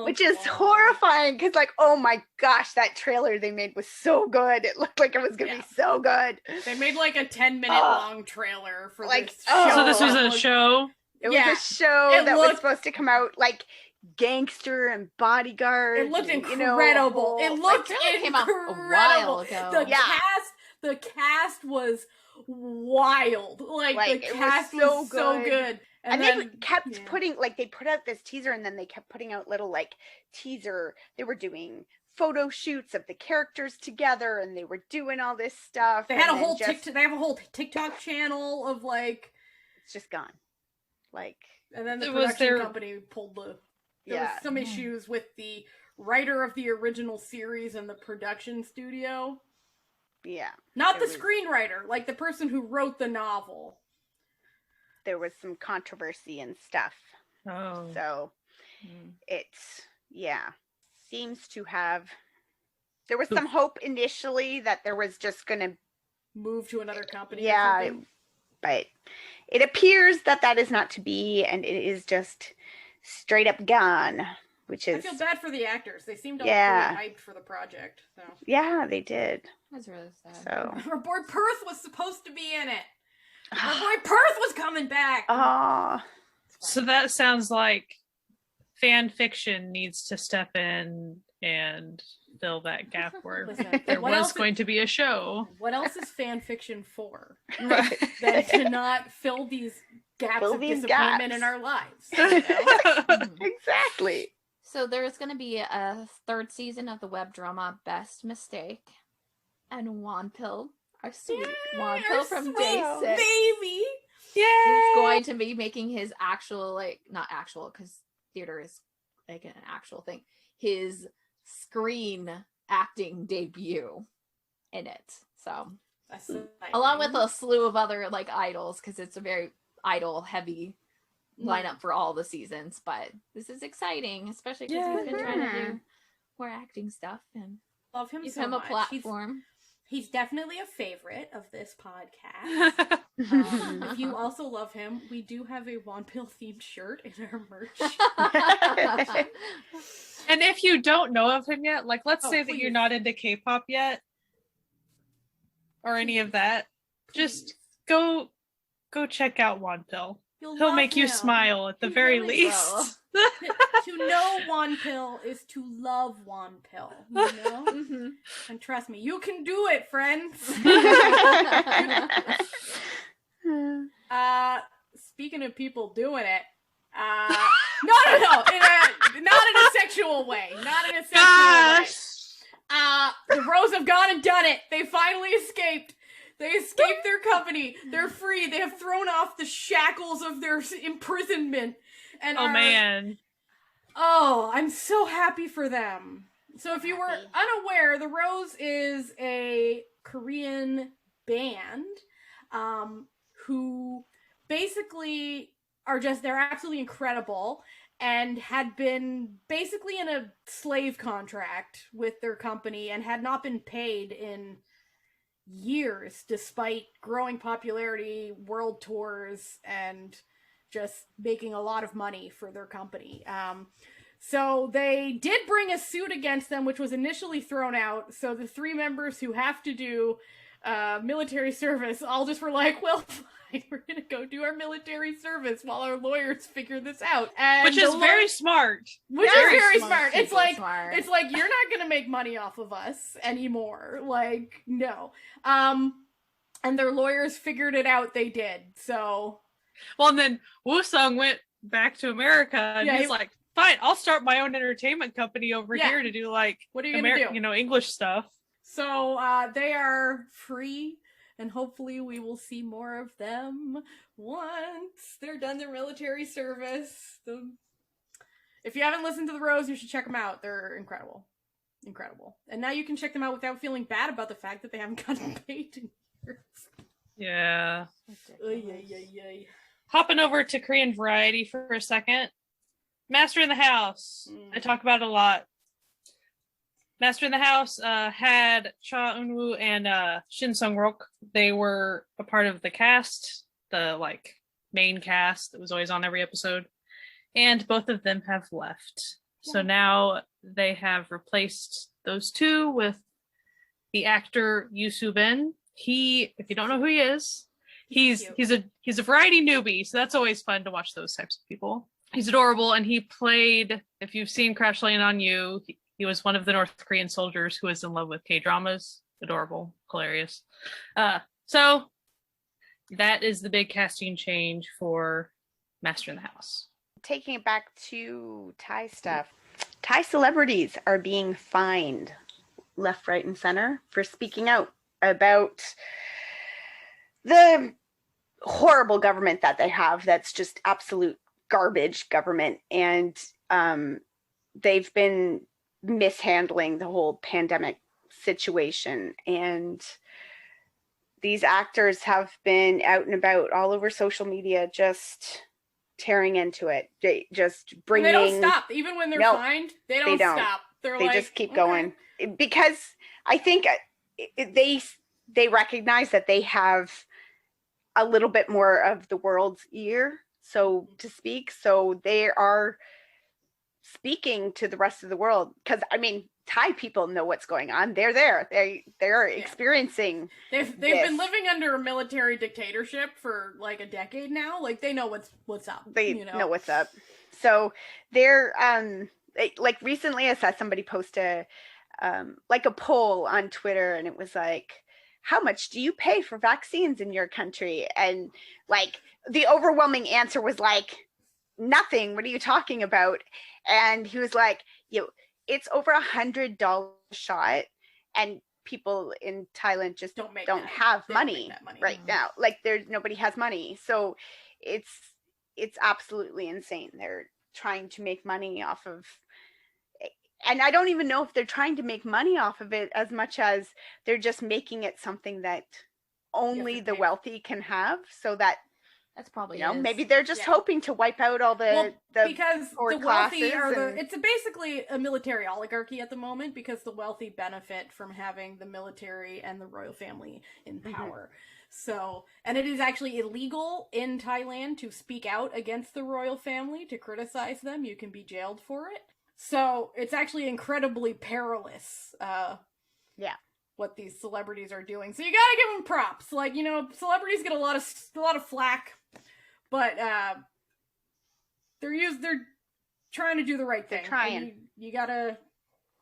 Which is horrifying, because like, oh my gosh, that trailer they made was so good. It looked like it was gonna be so good. They made like a 10-minute long trailer for like, this show. So this was a show? It was a show that was supposed to come out like Gangster and Bodyguard. It looked incredible. It looked incredible. Came out a while ago. The cast was wild. Like the cast was so good. And then, they kept putting, like, they put out this teaser, and then they kept putting out little, like, teaser. They were doing photo shoots of the characters together, and they were doing all this stuff. They had a whole they have a whole TikTok channel of, like... It's just gone. Like... And then the production company pulled There was some issues with the writer of the original series and the production studio. Yeah. Not the screenwriter, like the person who wrote the novel. There was some controversy and stuff. Oh. So it's, seems to have, there was some hope initially that there was just going to move to another company. Yeah, but it appears that that is not to be, and it is just straight up gone, which is... I feel bad for the actors. They seemed all pretty hyped for the project. So. Yeah, they did. That's really sad. So. Our boy Perth was supposed to be in it. Our boy Perth was coming back. Oh. So that sounds like fan fiction needs to step in and fill that gap where there was going to be a show. What else is fan fiction for? Than to not fill these gaps of disappointment in our lives. You know? Exactly. So there's going to be a third season of the web drama Best Mistake. And Wonpil, our sweet Wonpil from Day 6. Baby! He's going to be making his actual, like, not actual, because theater is like an actual thing. His screen acting debut in it. So, along with a slew of other, like, idols, because it's a very idol-heavy lineup for all the seasons. But this is exciting, especially because he's been trying to do more acting stuff and love him give so him a much. platform. He's definitely a favorite of this podcast. If you also love him, we do have a Wonpil themed shirt in our merch. And if you don't know of him yet, like, let's say that you're not into K-pop yet or any of that, just go check out Wonpil. He'll make you smile at the very least. To know Wonpil is to love Wonpil, you know? And trust me, you can do it, friends. Speaking of people doing it, no, not in a sexual way. Not in a sexual way. The Rose have gone and done it. They finally escaped. They escaped their company. They're free. They have thrown off the shackles of their imprisonment. And man. Oh, I'm so happy for them. So if you were unaware, the Rose is a Korean band who basically they're absolutely incredible and had been basically in a slave contract with their company and had not been paid in years despite growing popularity, world tours, and just making a lot of money for their company. So they did bring a suit against them, which was initially thrown out. So the 3 members who have to do military service all just were like, well, fine, we're gonna go do our military service while our lawyers figure this out. And which is very smart. Which is very smart. It's like you're not gonna make money off of us anymore. Like, no. And their lawyers figured it out. They did. So. Well, and then Woo-sung went back to America, and he's like, fine, I'll start my own entertainment company over here to do, like, what are you gonna do? English stuff. So they are free, and hopefully we will see more of them once they're done their military service. If you haven't listened to The Rose, you should check them out. They're incredible. Incredible. And now you can check them out without feeling bad about the fact that they haven't gotten paid in years. Yeah. Ay. Hopping over to Korean Variety for a second. Master in the House. I talk about it a lot. Master in the House had Cha Eun-woo and Shin Sung-rok. They were a part of the cast, the main cast that was always on every episode. And both of them have left. Yeah. So now they have replaced those 2 with the actor Yoo Soo-bin. He, if you don't know who he is, he's a variety newbie, so that's always fun to watch those types of people. He's adorable, and he played, if you've seen Crash Landing on You, he was one of the North Korean soldiers who was in love with K-dramas. Adorable, hilarious. So that is the big casting change for Master in the House. Taking it back to Thai stuff, Thai celebrities are being fined left, right, and center for speaking out about the horrible government that they have. That's just absolute garbage government, and they've been mishandling the whole pandemic situation, and these actors have been out and about all over social media just tearing into it. They just bringing, and they don't stop even when they're fined. They don't stop. They just keep going, because I think they recognize that they have a little bit more of the world's ear, so to speak. So they are speaking to the rest of the world, because I mean, Thai people know what's going on. They're there. They're experiencing. They've been living under a military dictatorship for like a decade now. Like, they know what's up. They know what's up. So they're like, recently I saw somebody post a poll on Twitter, and it was like, how much do you pay for vaccines in your country? And like, the overwhelming answer was like, nothing. What are you talking about? And he was like, it's over $100 a shot, and people in Thailand just don't have money right now. Like, nobody has money. So it's absolutely insane. They're trying to make money off of, and I don't even know if they're trying to make money off of it as much as they're just making it something that only the wealthy can have, so that that's probably maybe they're just hoping to wipe out all the because the wealthy are it's basically a military oligarchy at the moment, because the wealthy benefit from having the military and the royal family in power. So, and it is actually illegal in Thailand to speak out against the royal family, to criticize them. You can be jailed for it. So it's actually incredibly perilous. What these celebrities are doing. So you gotta give them props. Like, celebrities get a lot of flack, but they're trying to do the right thing. They're trying. You gotta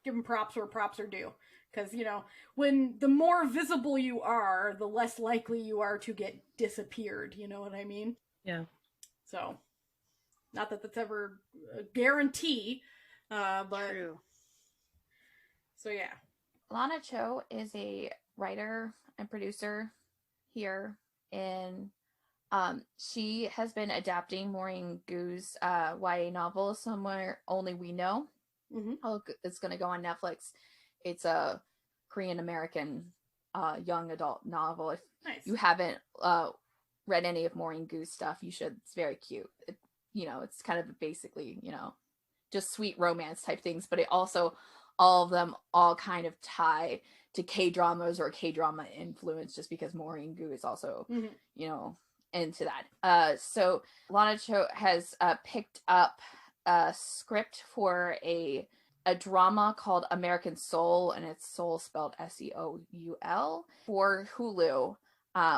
give them props where props are due. Because, when the more visible you are, the less likely you are to get disappeared. You know what I mean? Yeah. So, not that that's ever a guarantee, but... True. So, yeah. Lana Cho is a writer and producer here in she has been adapting Maureen Gu's YA novel, Somewhere Only We Know. Oh, it's going to go on Netflix. It's a Korean American young adult novel. If you haven't read any of Maureen Gu's stuff, you should. It's very cute. It's kind of basically, just sweet romance type things, but it also, all of them all kind of tie to K-dramas or K-drama influence, just because Maureen Gu is also, into that. So Lana Cho has picked up a script for a drama called American Soul, and it's Soul spelled Seoul, for Hulu,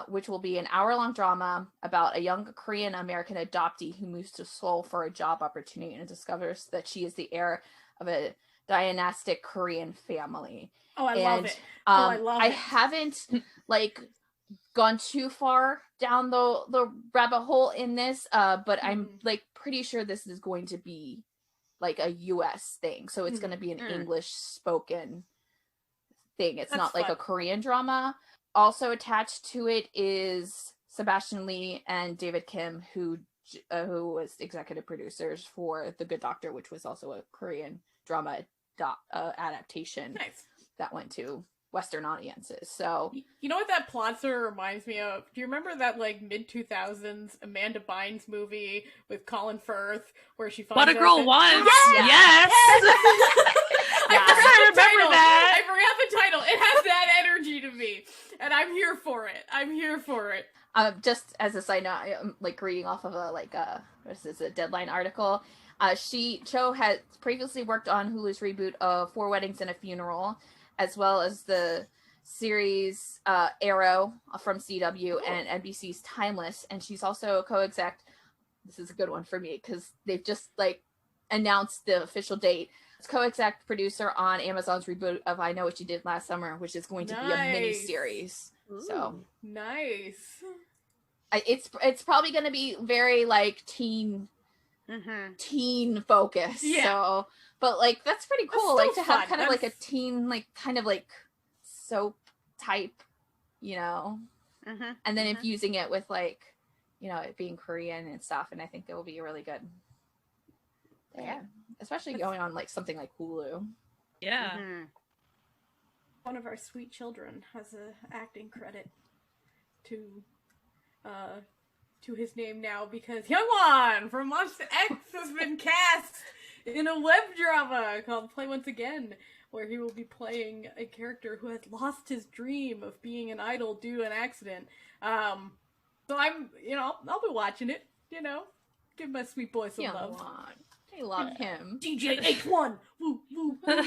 which will be an hour-long drama about a young Korean American adoptee who moves to Seoul for a job opportunity and discovers that she is the heir of a dynastic Korean family. Oh, I love it. I love it. I haven't gone too far down the rabbit hole in this, but I'm pretty sure this is going to be a US thing, so it's going to be an English spoken thing. It's not like a Korean drama. Also attached to it is Sebastian Lee and David Kim, who was executive producers for The Good Doctor, which was also a Korean drama adaptation that went to Western audiences. So you know what that plot sort of reminds me of? Do you remember that mid-2000s Amanda Bynes movie with Colin Firth where she finds What a Girl Wants? Yes! I remember that. I forgot the title. It has that energy to me, and I'm here for it. Just as a side note, I'm reading off of a Deadline article. Cho has previously worked on Hulu's reboot of 4 Weddings and a Funeral, as well as the series Arrow from CW and NBC's Timeless, and she's also a co-exec. This is a good one for me because they've just announced the official date. It's co-exec producer on Amazon's reboot of I Know What You Did Last Summer, which is going to be a mini-series. So nice. It's probably going to be very teen focused. Yeah. So, but that's pretty cool. To have kind of a teen kind of soap type, and then infusing it with it being Korean and stuff. And I think it will be really good. Yeah. Especially going on something like Hulu. Yeah. One of our sweet children has an acting credit to his name now because Hyungwon from Monster X has been cast in a web drama called Play Once Again, where he will be playing a character who has lost his dream of being an idol due to an accident. So I'm, I'll be watching it, give my sweet boy some love. I love him. DJ H1! Woo, woo, woo.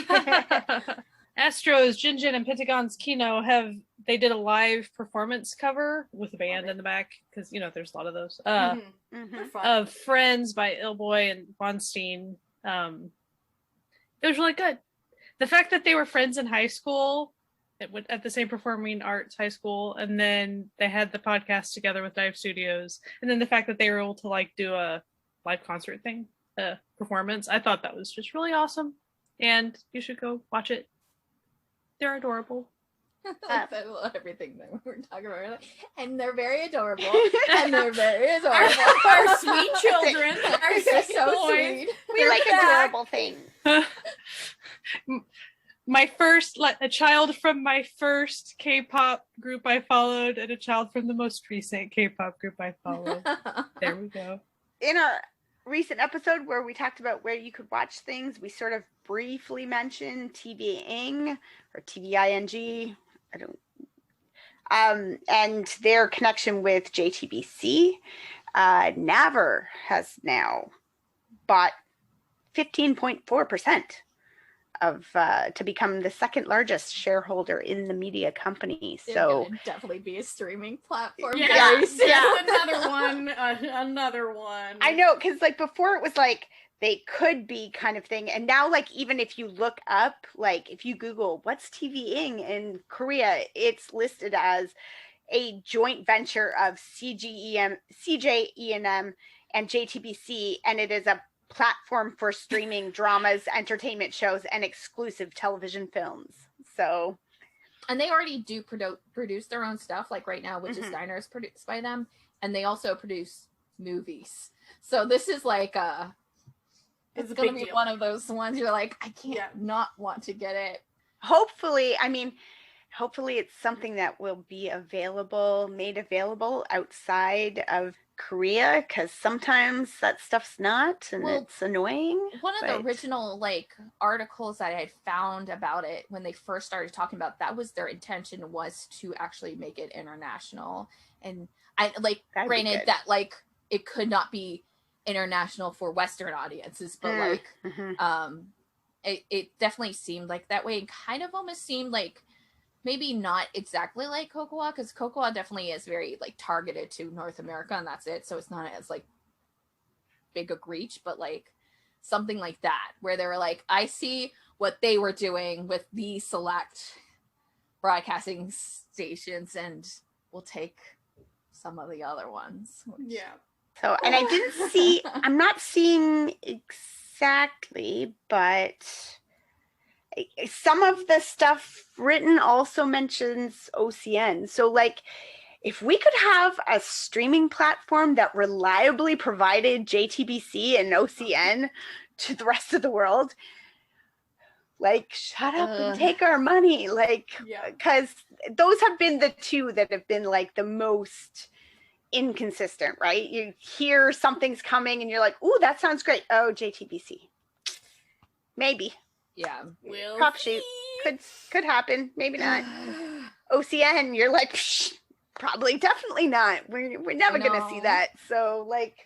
ASTRO's JinJin and Pentagon's Kino they did a live performance cover with a band in the back, because there's a lot of those. Of Friends by Illboy and Bonstein. It was really good. The fact that they were friends in high school at the same performing arts high school, and then they had the podcast together with Dive Studios, and then the fact that they were able to do a live concert thing, performance, I thought that was just really awesome, and you should go watch it. They're adorable. Everything that we're talking about, and they're very adorable, and they're very adorable. Our sweet children are so boys. Sweet. We like adorable things. A child from my first K-pop group I followed, and a child from the most recent K-pop group I followed. There we go. In our recent episode where we talked about where you could watch things, we sort of briefly mentioned TVING or TVING. And their connection with JTBC. NAVER has now bought 15.4% of to become the second largest shareholder in the media company. So definitely be a streaming platform. Yeah, another one. I know, because before it was they could be kind of thing, and now even if you look up, if you Google what's TVING in Korea, it's listed as a joint venture of CJEM and JTBC, and it is a platform for streaming dramas, entertainment shows, and exclusive television films. So, and they already do produce their own stuff. Like right now, Witch's Diner is produced by them, and they also produce movies. So this is like it's gonna be one of those ones you're like, I can't not want to get it. Hopefully it's something that will be made available outside of Korea, because sometimes that stuff's not, and it's annoying. One of the original like articles that I had found about it when they first started talking about that was their intention was to actually make it international. And I like, granted that like it could not be international for Western audiences, but like it definitely seemed like that way, and kind of almost seemed like maybe not exactly like Cocoa, because Cocoa definitely is very like targeted to North America, and that's it. So it's not as like big a reach, but like something like that, where they were like, I see what they were doing with the select broadcasting stations, and we'll take some of the other ones. Yeah. So, and I didn't see, I'm not seeing exactly, but some of the stuff written also mentions OCN. So like, if we could have a streaming platform that reliably provided JTBC and OCN to the rest of the world, like, shut up and take our money. Like, because those have been the two that have been like the most inconsistent, right? You hear something's coming and you're like, ooh, that sounds great. Oh, JTBC. Maybe. Yeah. Crop shoot. Could happen. Maybe not. OCN, you're like, psh, probably, definitely not. We're never gonna see that. So like,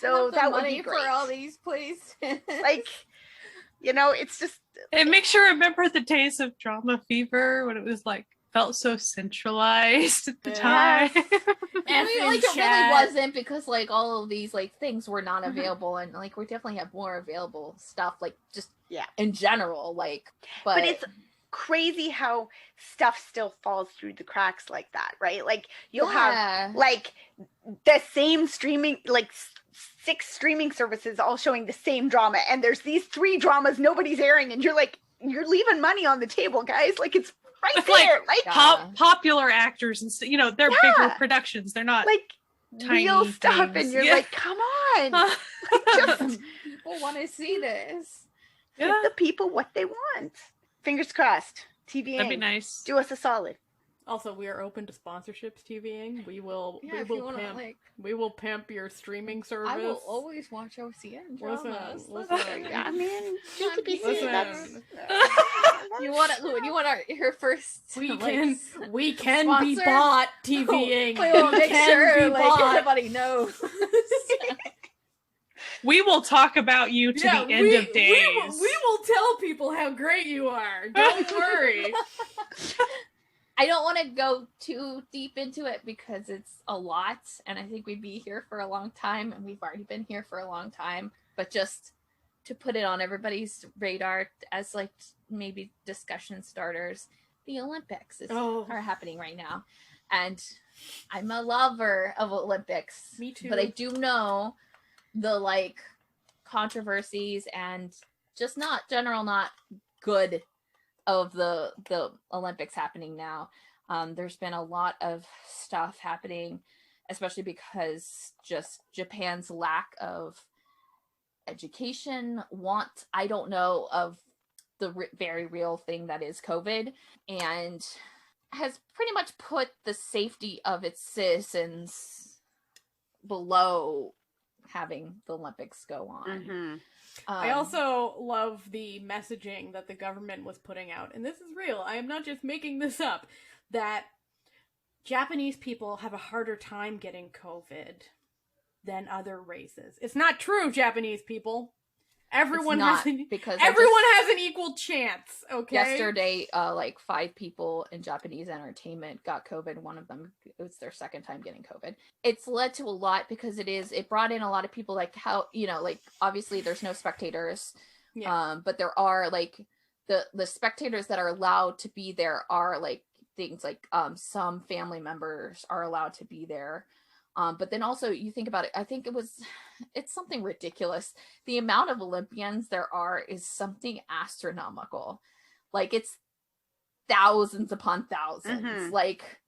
so that would be great for all these places. Like, you know, it's just. It makes you remember the days of Drama Fever when it was like felt so centralized at the time. I mean, like it really wasn't, because like all of these like things were not available, and like we definitely have more available stuff, like just in general, like. But it's crazy how stuff still falls through the cracks like that, right? Like you'll have like the same streaming, like 6 streaming services all showing the same drama, and there's these 3 dramas nobody's airing, and you're like, you're leaving money on the table, guys. Like it's right there, like popular actors and you know, they're bigger productions. They're not like tiny real stuff, things. and you're like, come on, like, just people want to see this. Give the people what they want. Fingers crossed. TVING. That'd be nice. Do us a solid. Also, we are open to sponsorships, TVING. We will pimp your streaming service. I will always watch OCN dramas. Listen. I mean, JTBC. You want her first? We can be bought, TVING. We will make sure like everybody knows. We will talk about you to the end of days. We will tell people how great you are. Don't worry. I don't want to go too deep into it because it's a lot, and I think we'd be here for a long time, and we've already been here for a long time. But just to put it on everybody's radar as like maybe discussion starters, the Olympics are happening right now, and I'm a lover of Olympics. Me too. But I do know the like controversies and just not good of the Olympics happening now. There's been a lot of stuff happening, especially because just Japan's lack of education, I don't know, of the very real thing that is COVID, and has pretty much put the safety of its citizens below having the Olympics go on. I also love the messaging that the government was putting out, and this is real. I am not just making this up, that Japanese people have a harder time getting COVID than other races. It's not true, Japanese people. Everyone has an equal chance, okay? Yesterday, like 5 people in Japanese entertainment got COVID. One of them, it was their second time getting COVID. It's led to a lot because it brought in a lot of people, like how, you know, like obviously there's no spectators, but there are like the spectators that are allowed to be there are like things like some family members are allowed to be there. But then also you think about it, I think it's something ridiculous. The amount of Olympians there are is something astronomical. Like it's thousands upon thousands. Mhm. Like,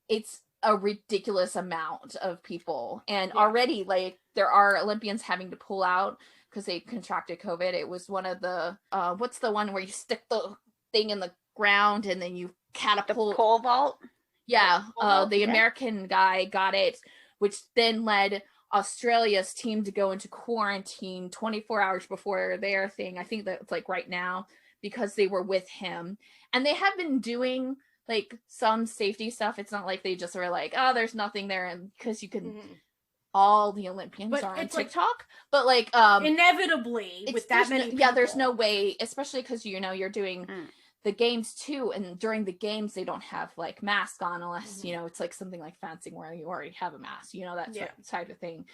it's a ridiculous amount of people. And already, like, there are Olympians having to pull out because they contracted COVID. It was one of the, what's the one where you stick the thing in the ground and then you catapult? The pole vault? Yeah, the yeah. American guy got it, which then led Australia's team to go into quarantine 24 hours before their thing. I think that's like right now, because they were with him. And they have been doing like some safety stuff. It's not like they just were like, oh, there's nothing there, and because you can all the Olympians are on TikTok, but like inevitably with that many people. There's no way, especially because you're doing the games too, and during the games they don't have like masks on unless it's like something like fencing where you already have a mask, that type of thing.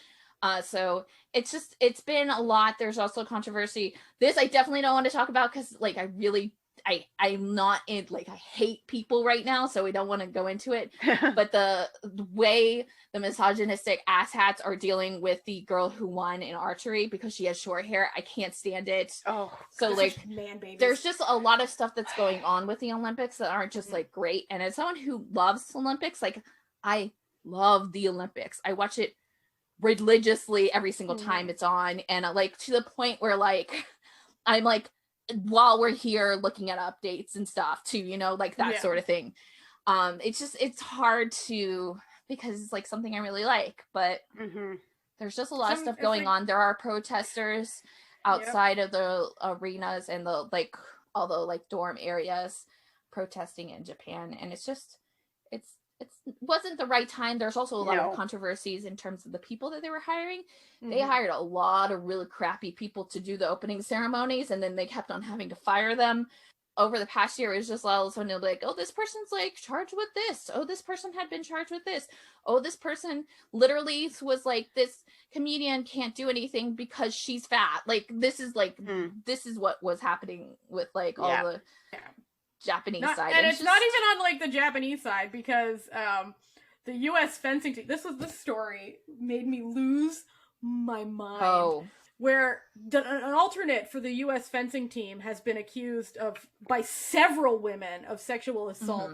So it's been a lot. There's also controversy. This I definitely don't want to talk about because like I'm not in, like, I hate people right now, so we don't want to go into it. But the way the misogynistic asshats are dealing with the girl who won in archery because she has short hair, I can't stand it. Oh, so like, man, babies. There's just a lot of stuff that's going on with the Olympics that aren't just like great. And as someone who loves Olympics, like, I love the Olympics. I watch it religiously every single time it's on, and like to the point where like I'm like, while we're here looking at updates and stuff too, like that sort of thing. It's hard to, because it's like something I really like, but there's just a lot of stuff going on. There are protesters outside of the arenas and the like all the like dorm areas protesting in Japan, and it wasn't the right time. There's also a lot of controversies in terms of the people that they were hiring. They hired a lot of really crappy people to do the opening ceremonies, and then they kept on having to fire them. Over the past year, it was just all of a sudden like, oh, this person's like charged with this. Oh, this person had been charged with this. Oh, this person literally was like, this comedian can't do anything because she's fat. Like, this is like, this is what was happening with like all the Japanese side. And it's not even on like the Japanese side, because the U.S. fencing team, this story made me lose my mind. Where an alternate for the U.S. fencing team has been accused by several women of sexual assault,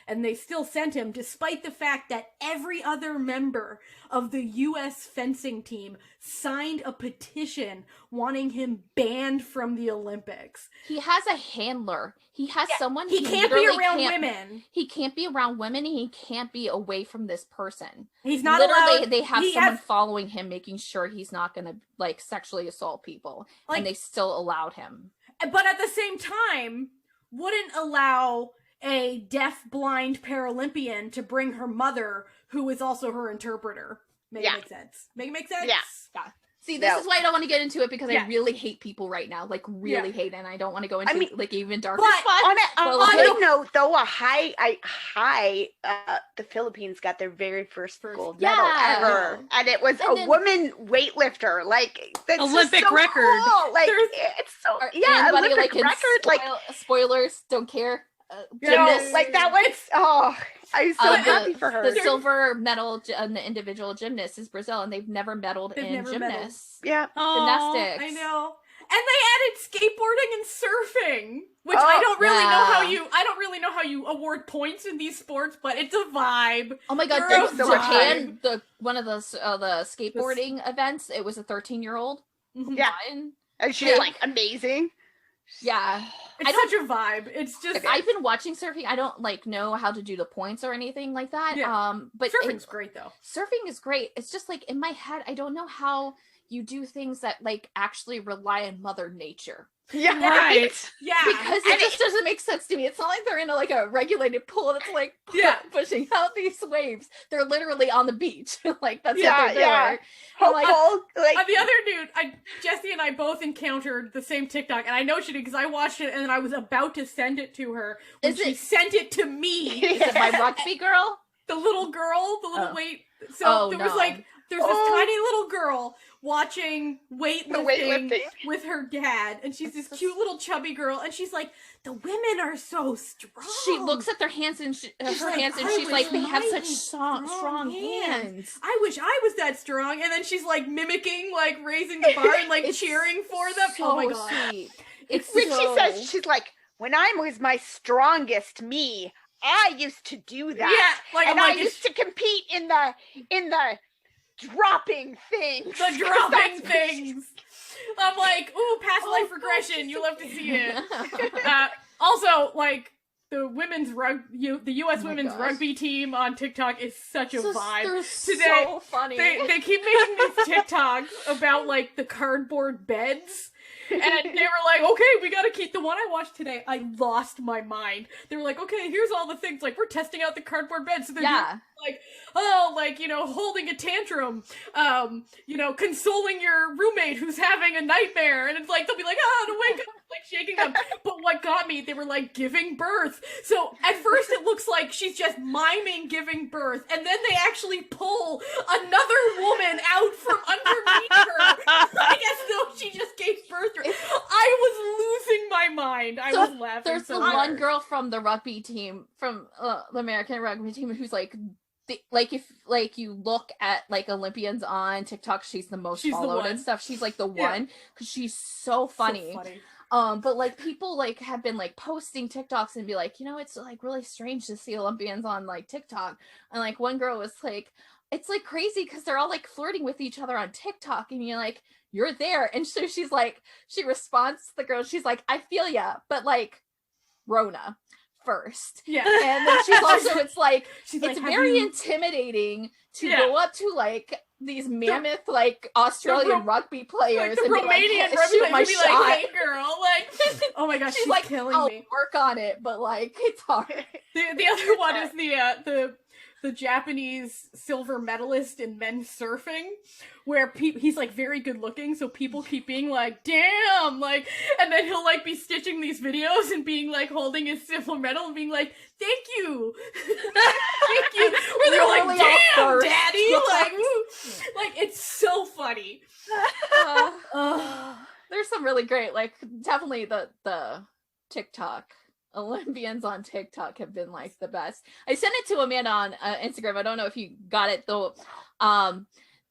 and they still sent him, despite the fact that every other member of the U.S. fencing team signed a petition wanting him banned from the Olympics. He has a handler. He has someone. He can't be around women. He can't be around women. He can't be away from this person. He's not literally allowed. They have someone following him, making sure he's not going to like sexually assault people, and they still allowed him. But at the same time, wouldn't allow a deaf-blind Paralympian to bring her mother, who is also her interpreter. Make it make sense. Make it make sense. Yeah. See, this is why I don't want to get into it, because I really hate people right now. Like, really hate it, and I don't want to go into like even darker spots. On a note, though, the Philippines got their very first gold medal ever, and it was a woman weightlifter. Like, that's Olympic so record. Cool. Like, it's so Olympic record. Like, spoilers, don't care. Gymnast, like that was I'm so happy for her. The silver medal on the individual gymnast is Brazil, and they've never medaled in gymnasts. Yeah, gymnastics. I know. And they added skateboarding and surfing, which I don't really know how you award points in these sports, but it's a vibe. Oh my god, Japan, one of the skateboarding events, it was a 13-year-old. Yeah, and she's like amazing. Yeah, it's such a vibe. It's just I've been watching surfing. I don't like know how to do the points or anything like that. Yeah. But surfing's great though. Surfing is great. It's just like in my head, I don't know how you do things that like actually rely on Mother Nature. Yeah, right. Yeah, because it just doesn't make sense to me. It's not like they're in a regulated pool that's like pushing out these waves. They're literally on the beach. Like that's what they're doing. Like, the other dude, Jessie and I both encountered the same TikTok, and I know she did because I watched it and I was about to send it to her when she sent it to me. Is it my rugby girl? The little girl, the little there's this tiny little girl watching weightlifting with her dad, and she's this cute little chubby girl, and she's like, the women are so strong. She looks at their hands and she's like, they have such strong hands. I wish I was that strong. And then she's like mimicking, like raising the bar and like cheering for them. So oh my god, sweet. She says, she's like, when I was my strongest me, I used to do that. Yeah, like, and I used to compete in the dropping things. The dropping things. I'm like, ooh, past life regression. You love to see it. Also, like, the U.S. women's rugby team on TikTok is such a vibe. They're Today, so funny. They keep making these TikToks about, like, the cardboard beds. And they were like, okay, we gotta keep the one I watched today. I lost my mind. They were like, okay, here's all the things. Like, we're testing out the cardboard bed. So they're like, oh, like, you know, holding a tantrum, you know, consoling your roommate who's having a nightmare. And it's like, they'll be like, oh, to wake up, like shaking them. But what got me, they were like giving birth. So at first it looks like she's just miming giving birth. And then they actually pull another woman out from underneath her. Like as though she just gave birth. I was losing my mind. I was laughing. There's the one girl from the rugby team, from the American rugby team, who's like, if you look at like Olympians on TikTok, she's the most followed and stuff. She's like the one because she's so funny. But like people like have been like posting TikToks and be like, you know, it's like really strange to see Olympians on like TikTok. And like one girl was like, it's like crazy because they're all like flirting with each other on TikTok, and you're like, you're there. And so she's like, she responds to the girl, she's like, I feel ya, but like Rona first. Yeah. And then she's also, it's like, it's very intimidating to go up to like these mammoth like Australian rugby players, like the and Romanian rugby players, be like, hey girl, like, oh my gosh, she's like, killing I'll me. Work on it, but like it's hard. The other one is the Japanese silver medalist in men's surfing, where he's like very good looking, so people keep being like, damn, like, and then he'll like be stitching these videos and being like holding his silver medal and being like, thank you. Thank you. Where they're like, damn, daddy, like it's so funny. There's some really great, like, definitely the TikTok Olympians on TikTok have been like the best. I sent it to Amanda on Instagram. I don't know if you got it though.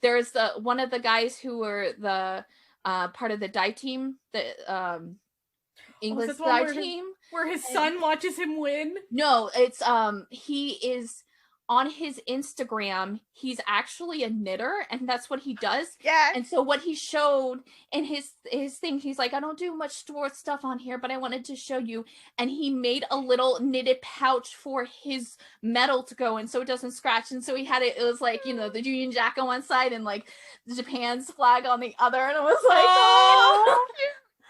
There's one of the guys who were the part of the dive team, the English dive team, where his son watches him win. No, it's he is on his Instagram, he's actually a knitter, and that's what he does. Yeah. And so what he showed in his thing, he's like, I don't do much sports stuff on here, but I wanted to show you. And he made a little knitted pouch for his medal to go in so it doesn't scratch. And so he had it was like, you know, the Union Jack on one side and like Japan's flag on the other. And it was like, oh.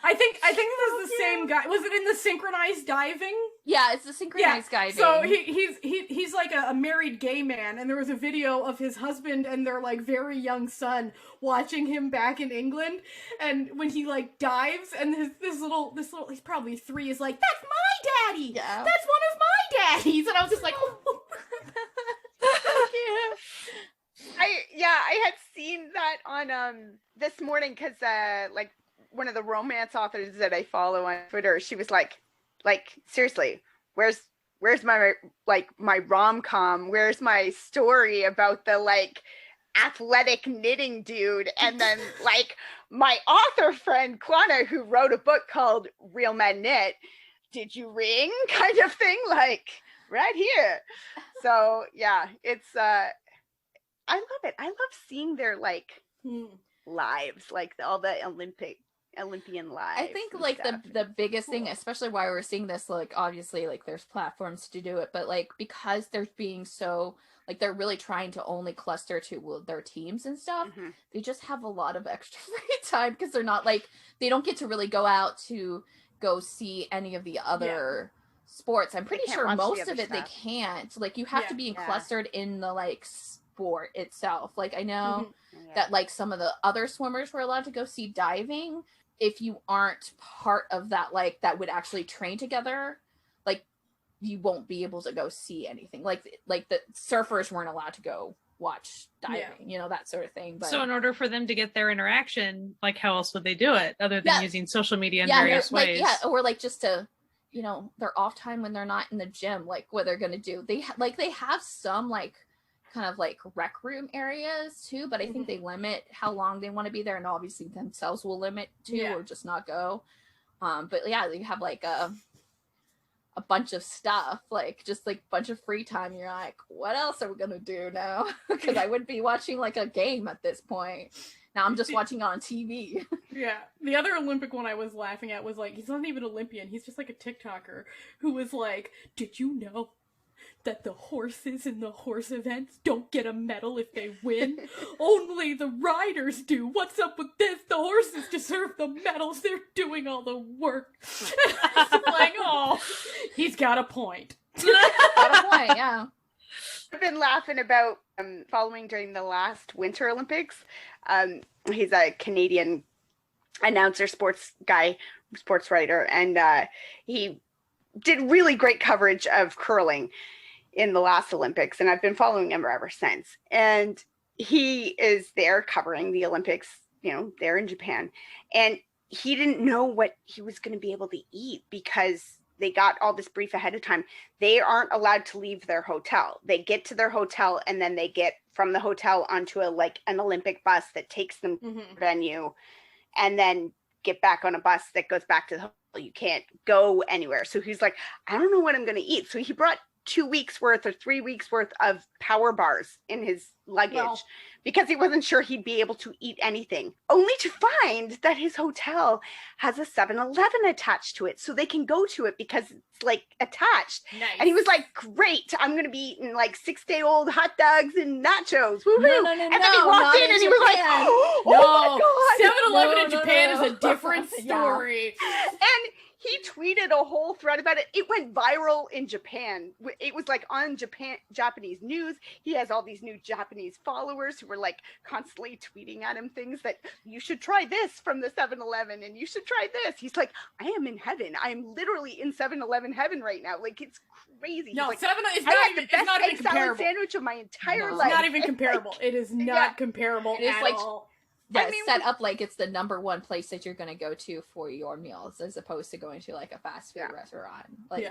I think this is the same guy. Was it in the synchronized diving? Yeah, it's the synchronized diving. So he's like a married gay man, and there was a video of his husband and their like very young son watching him back in England, and when he like dives, and this little he's probably 3 is like, that's my daddy. Yeah, that's one of my daddies, and I was just like, oh. I had seen that on this morning because like one of the romance authors that I follow on Twitter, she was like seriously, where's my like my rom-com? Where's my story about the like athletic knitting dude? And then like my author friend Kwana, who wrote a book called Real Men Knit, did you ring kind of thing, like right here. So yeah, it's I love it. I love seeing their like lives, like all the Olympian lives. I think like the biggest thing, especially why we're seeing this, like obviously like there's platforms to do it, but like because they're being so like they're really trying to only cluster to their teams and stuff, they just have a lot of extra free time because they're not like they don't get to really go out to go see any of the other sports. I'm pretty sure most of it they can't. Like you have to be clustered in the like sport itself. Like I know that like some of the other swimmers were allowed to go see diving. If you aren't part of that, like that would actually train together, like you won't be able to go see anything. Like the surfers weren't allowed to go watch diving, you know, that sort of thing. But so in order for them to get their interaction, like how else would they do it other than using social media in various ways? Like, or like just to, you know, their off time when they're not in the gym, like what they're gonna do. They have some like kind of like rec room areas too, but I think they limit how long they want to be there, and obviously themselves will limit too, or just not go. But yeah, you have like a bunch of stuff, like just like a bunch of free time. You're like, what else are we gonna do now? Because I would be watching like a game at this point. Now I'm just watching on TV. Yeah. The other Olympic one I was laughing at was like, he's not even Olympian. He's just like a TikToker who was like, did you know that the horses in the horse events don't get a medal if they win? Only the riders do. What's up with this? The horses deserve the medals. They're doing all the work. It's like, oh, he's got a point. Got a point, yeah. I've been laughing about following during the last Winter Olympics. He's a Canadian announcer, sports guy, sports writer, and he did really great coverage of curling in the last Olympics, and I've been following him ever since. And he is there covering the Olympics, you know, there in Japan, and he didn't know what he was going to be able to eat because they got all this brief ahead of time. They aren't allowed to leave their hotel. They get to their hotel and then they get from the hotel onto an Olympic bus that takes them to the venue, and then get back on a bus that goes back to the hotel. You can't go anywhere. So he's like, I don't know what I'm going to eat. So he brought 2 weeks worth or 3 weeks worth of power bars in his luggage because he wasn't sure he'd be able to eat anything, only to find that his hotel has a 7-Eleven attached to it, so they can go to it because it's like attached. Nice. And he was like, great, I'm going to be eating like 6-day-old hot dogs and nachos. Woohoo. No, and then he walked in and he was like, oh my God. 7-Eleven in Japan is a different story. And he tweeted a whole thread about it. It went viral in Japan. It was like on Japanese news. He has all these new Japanese followers who were like constantly tweeting at him things that you should try this from the 7-Eleven and you should try this. He's like, I am in heaven. I am literally in 7-Eleven heaven right now. Like, it's crazy. No, like, it's not even comparable. Sandwich of my entire It's life. not even comparable. It is not comparable It is at like, all. Yeah, set up like it's the #1 place that you're gonna go to for your meals, as opposed to going to like a fast food restaurant. Like,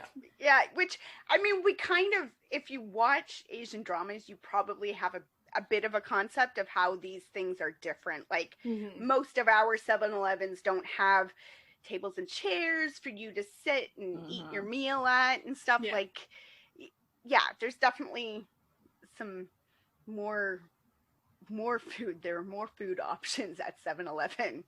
which I mean, we kind of, if you watch Asian dramas, you probably have a bit of a concept of how these things are different. Like most of our 7-Elevens don't have tables and chairs for you to sit and eat your meal at and stuff. Like, there's definitely some more food. There are more food options at 7-Eleven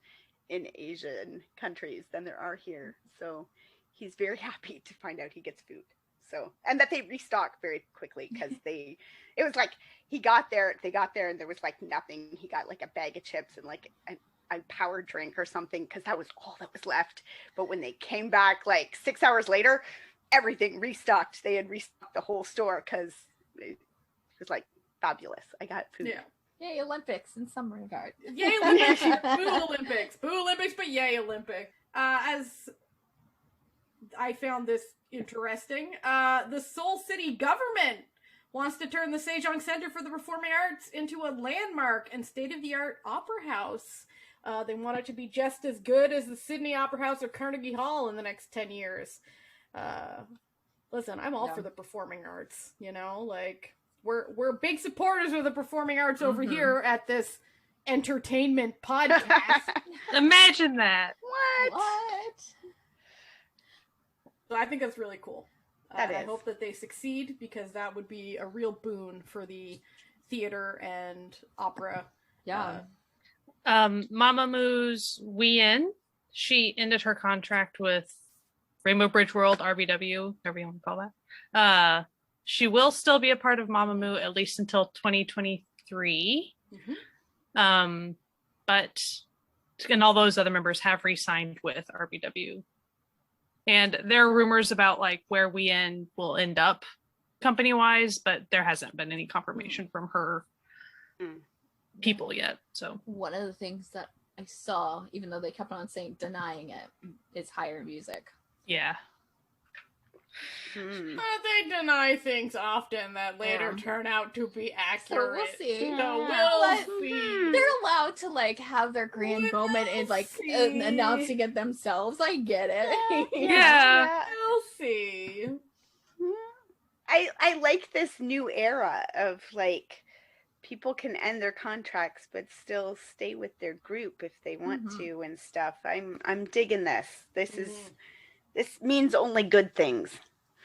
in Asian countries than there are here. So he's very happy to find out he gets food. So, and that they restock very quickly because it was like they got there and there was like nothing. He got like a bag of chips and like a power drink or something because that was all that was left. But when they came back like 6 hours later, everything restocked. They had restocked the whole store because it was like fabulous. I got food. Yeah. Yay, Olympics in some regard. Yay, Olympics. Boo Olympics. Boo Olympics, but yay, Olympic. As I found this interesting, the Seoul city government wants to turn the Sejong Center for the Performing Arts into a landmark and state-of-the-art opera house. They want it to be just as good as the Sydney Opera House or Carnegie Hall in the next 10 years. Listen, I'm all for the performing arts, you know, like... We're big supporters of the performing arts over here at this entertainment podcast. Imagine that. What? So I think that's really cool. I hope that they succeed because that would be a real boon for the theater and opera. Yeah. Mamamoo's WHEEIN, she ended her contract with Rainbow Bridge World, RBW, whatever you want to call that. She will still be a part of Mamamoo at least until 2023. But and all those other members have re-signed with RBW. And there are rumors about like where WHEEIN will end up company-wise, but there hasn't been any confirmation from her people yet. So one of the things that I saw, even though they kept on saying denying it, is Higher Music. Yeah. They deny things often that later turn out to be accurate. So we'll see. So we'll see. They're allowed to like have their grand moment and like announcing it themselves. I get it. Yeah. We'll see. I like this new era of like people can end their contracts but still stay with their group if they want to and stuff. I'm digging this. This means only good things.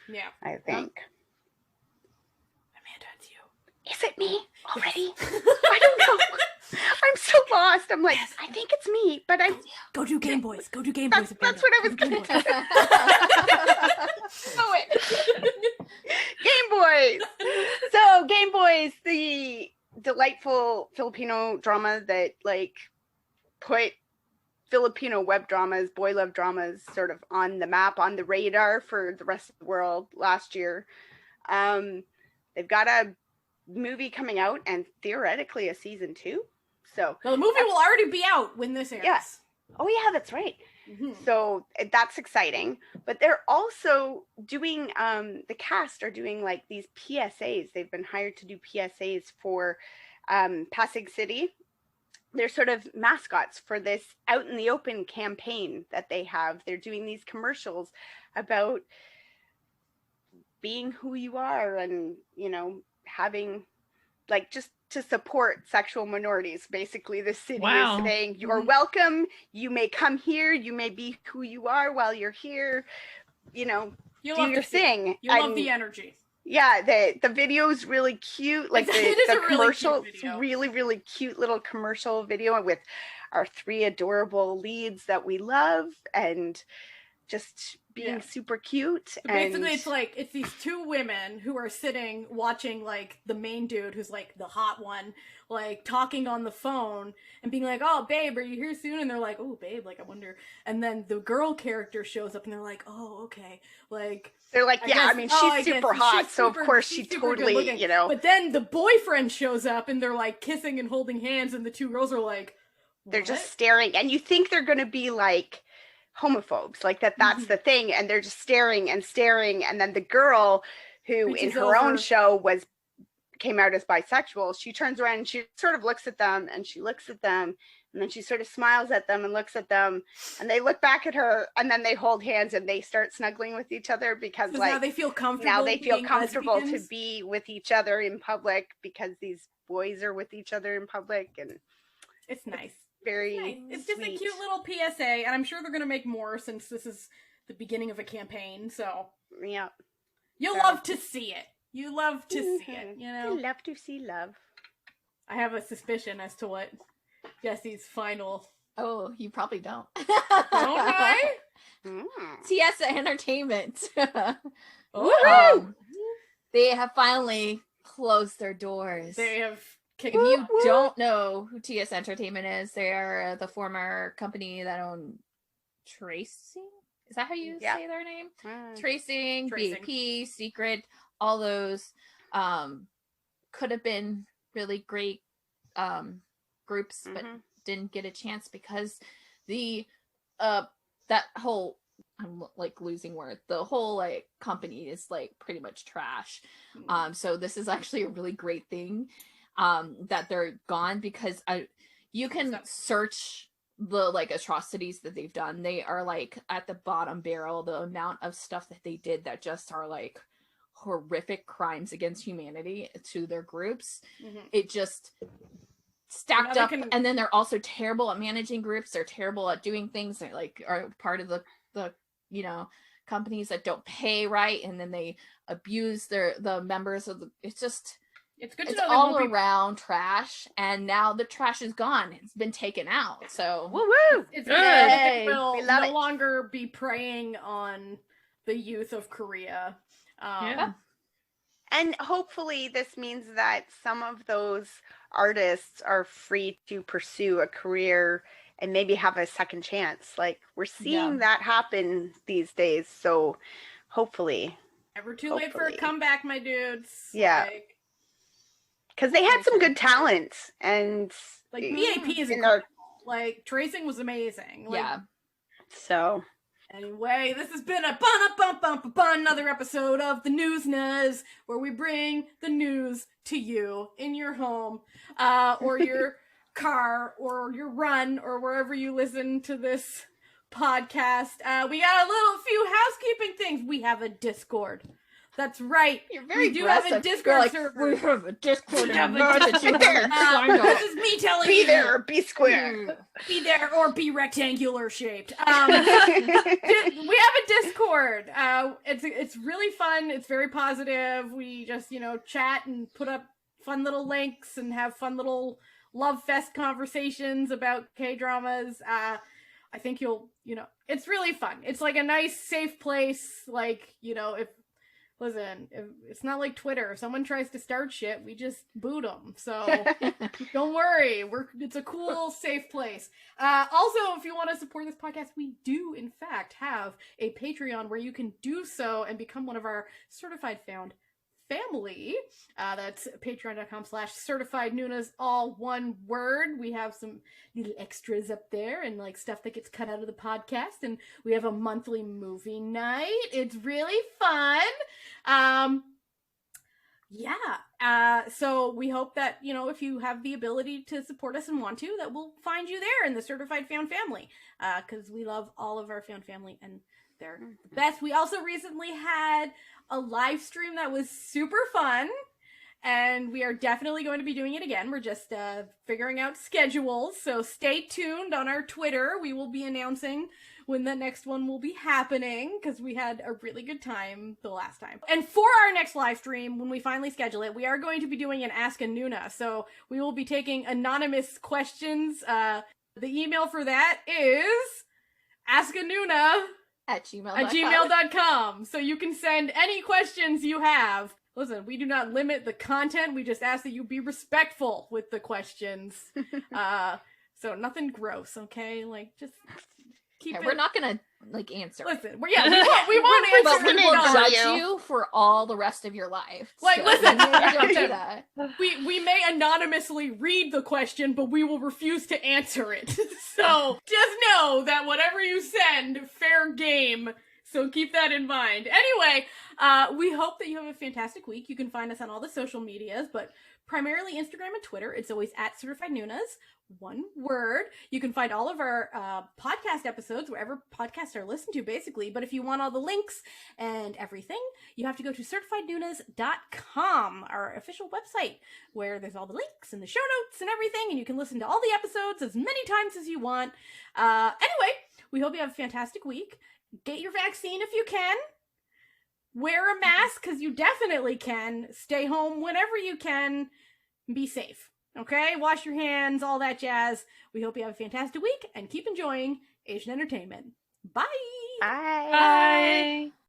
Yeah. I think. Amanda, it's you. Is it me already? I don't know. I'm so lost. I'm like, I think it's me, but I'm... Go do Gameboys. Go do Gameboys. That's what I was going to say. Gameboys! So, Gameboys, the delightful Filipino drama that, like, put Filipino web dramas, boy love dramas, sort of on the map, on the radar for the rest of the world last year. They've got a movie coming out and theoretically a season 2. So the movie will already be out when this airs. Yeah. Oh yeah, that's right. Mm-hmm. So that's exciting. But they're also doing the cast are doing like these PSAs. They've been hired to do PSAs for Pasig City. They're sort of mascots for this out in the open campaign that they have. They're doing these commercials about being who you are and, you know, having like just to support sexual minorities. Basically, the city is saying, you're welcome. You may come here. You may be who you are while you're here. You know, do your thing. You love the energy. Yeah, the video is really cute. Like the commercial, really, really cute little commercial video with our 3 adorable leads that we love and just being super cute. So basically, it's these 2 women who are sitting watching like the main dude who's like the hot one, like talking on the phone and being like, "Oh, babe, are you here soon?" And they're like, "Oh, babe, like I wonder." And then the girl character shows up and they're like, "Oh, okay." Like they're like, "Yeah, I mean, she's super hot, so of course she totally, you know." But then the boyfriend shows up and they're like kissing and holding hands, and the 2 girls are like, "What?" They're just staring, and you think they're going to be like homophobes, like that's the thing, and they're just staring and staring. And then the girl who in her own show came out as bisexual, she turns around and she sort of looks at them and she looks at them and then she sort of smiles at them and looks at them and they look back at her and then they hold hands and they start snuggling with each other because like now they feel comfortable to be with each other in public because these boys are with each other in public, and it's nice. It's just a cute little PSA, and I'm sure they're going to make more since this is the beginning of a campaign, so yeah, you'll love to see it. You love to see it, you know? You love to see love. I have a suspicion as to what Jesse's final... Oh, you probably don't. Don't I? TS Entertainment. They have finally closed their doors. They have... If you don't know who TS Entertainment is, they are the former company that owned Tracing. Is that how you say their name? Tracing, BAP, Secret, all those could have been really great groups, but didn't get a chance because the that whole, I'm like losing words, the whole like company is like pretty much trash. So this is actually a really great thing that they're gone, because you can search the like atrocities that they've done. They are like at the bottom barrel, the amount of stuff that they did that just are like horrific crimes against humanity to their groups. It just stacked up, and then they're also terrible at managing groups. They're terrible at doing things. They like are part of the you know, companies that don't pay right, and then they abuse the members of the. It's good to know all around trash, and now the trash is gone. It's been taken out. So woo! It's good. It will no longer be preying on the youth of Korea. And hopefully this means that some of those artists are free to pursue a career and maybe have a second chance. Like we're seeing that happen these days. So hopefully. Never too late for a comeback, my dudes. Yeah. Because they had some good talent, and like BAP is like Tracing was amazing. Like, So anyway, this has been another episode of the Newsnas, where we bring the news to you in your home, or your car, or your run, or wherever you listen to this podcast. We got a few housekeeping things. We have a Discord. That's right. You're very we do have a aggressive. Discord Like, server. we have a Discord. We have a that you Discord. haven't signed This up. is me telling Be you. there or be square. Be there or be rectangular shaped. We have a Discord. It's really fun. It's very positive. We just, chat and put up fun little links and have fun little love fest conversations about K-dramas. I think it's really fun. It's like a nice, safe place. Like, if it's not like Twitter. If someone tries to start shit, we just boot them. So don't worry. It's a cool, safe place. Also, if you want to support this podcast, we do, in fact, have a Patreon where you can do so and become one of our certified found family. That's patreon.com/certified Noonas, all one word. We have some little extras up there and like stuff that gets cut out of the podcast, and we have a monthly movie night. It's really fun. So we hope that, if you have the ability to support us and want to, that we'll find you there in the certified found family, because we love all of our found family and they're the best. We also recently had a live stream that was super fun, and we are definitely going to be doing it again. We're just figuring out schedules, so stay tuned on our Twitter. We will be announcing when the next one will be happening, because we had a really good time the last time. And for our next live stream, when we finally schedule it, we are going to be doing an Ask a Noona, so we will be taking anonymous questions. The email for that is askanoona at gmail.com. At gmail.com. So you can send any questions you have. Listen, we do not limit the content. We just ask that you be respectful with the questions. So nothing gross, okay? Like, just keep it. We're not gonna answer. Listen, we won't answer. But we will judge judge you for all the rest of your life. Like, so listen, don't do that. We may anonymously read the question, but we will refuse to answer it. So just know that whatever you send, fair game. So keep that in mind. Anyway, we hope that you have a fantastic week. You can find us on all the social medias, but primarily Instagram and Twitter. It's always at Certified Noonas, one word. You can find all of our podcast episodes wherever podcasts are listened to, basically. But if you want all the links and everything, you have to go to certifiednoonas.com, our official website, where there's all the links and the show notes and everything, and you can listen to all the episodes as many times as you want. Anyway, we hope you have a fantastic week. Get your vaccine if you can. Wear a mask, because you definitely can. Stay home whenever you can. Be safe. Okay? Wash your hands, all that jazz. We hope you have a fantastic week, and keep enjoying Asian entertainment. Bye! Bye. Bye.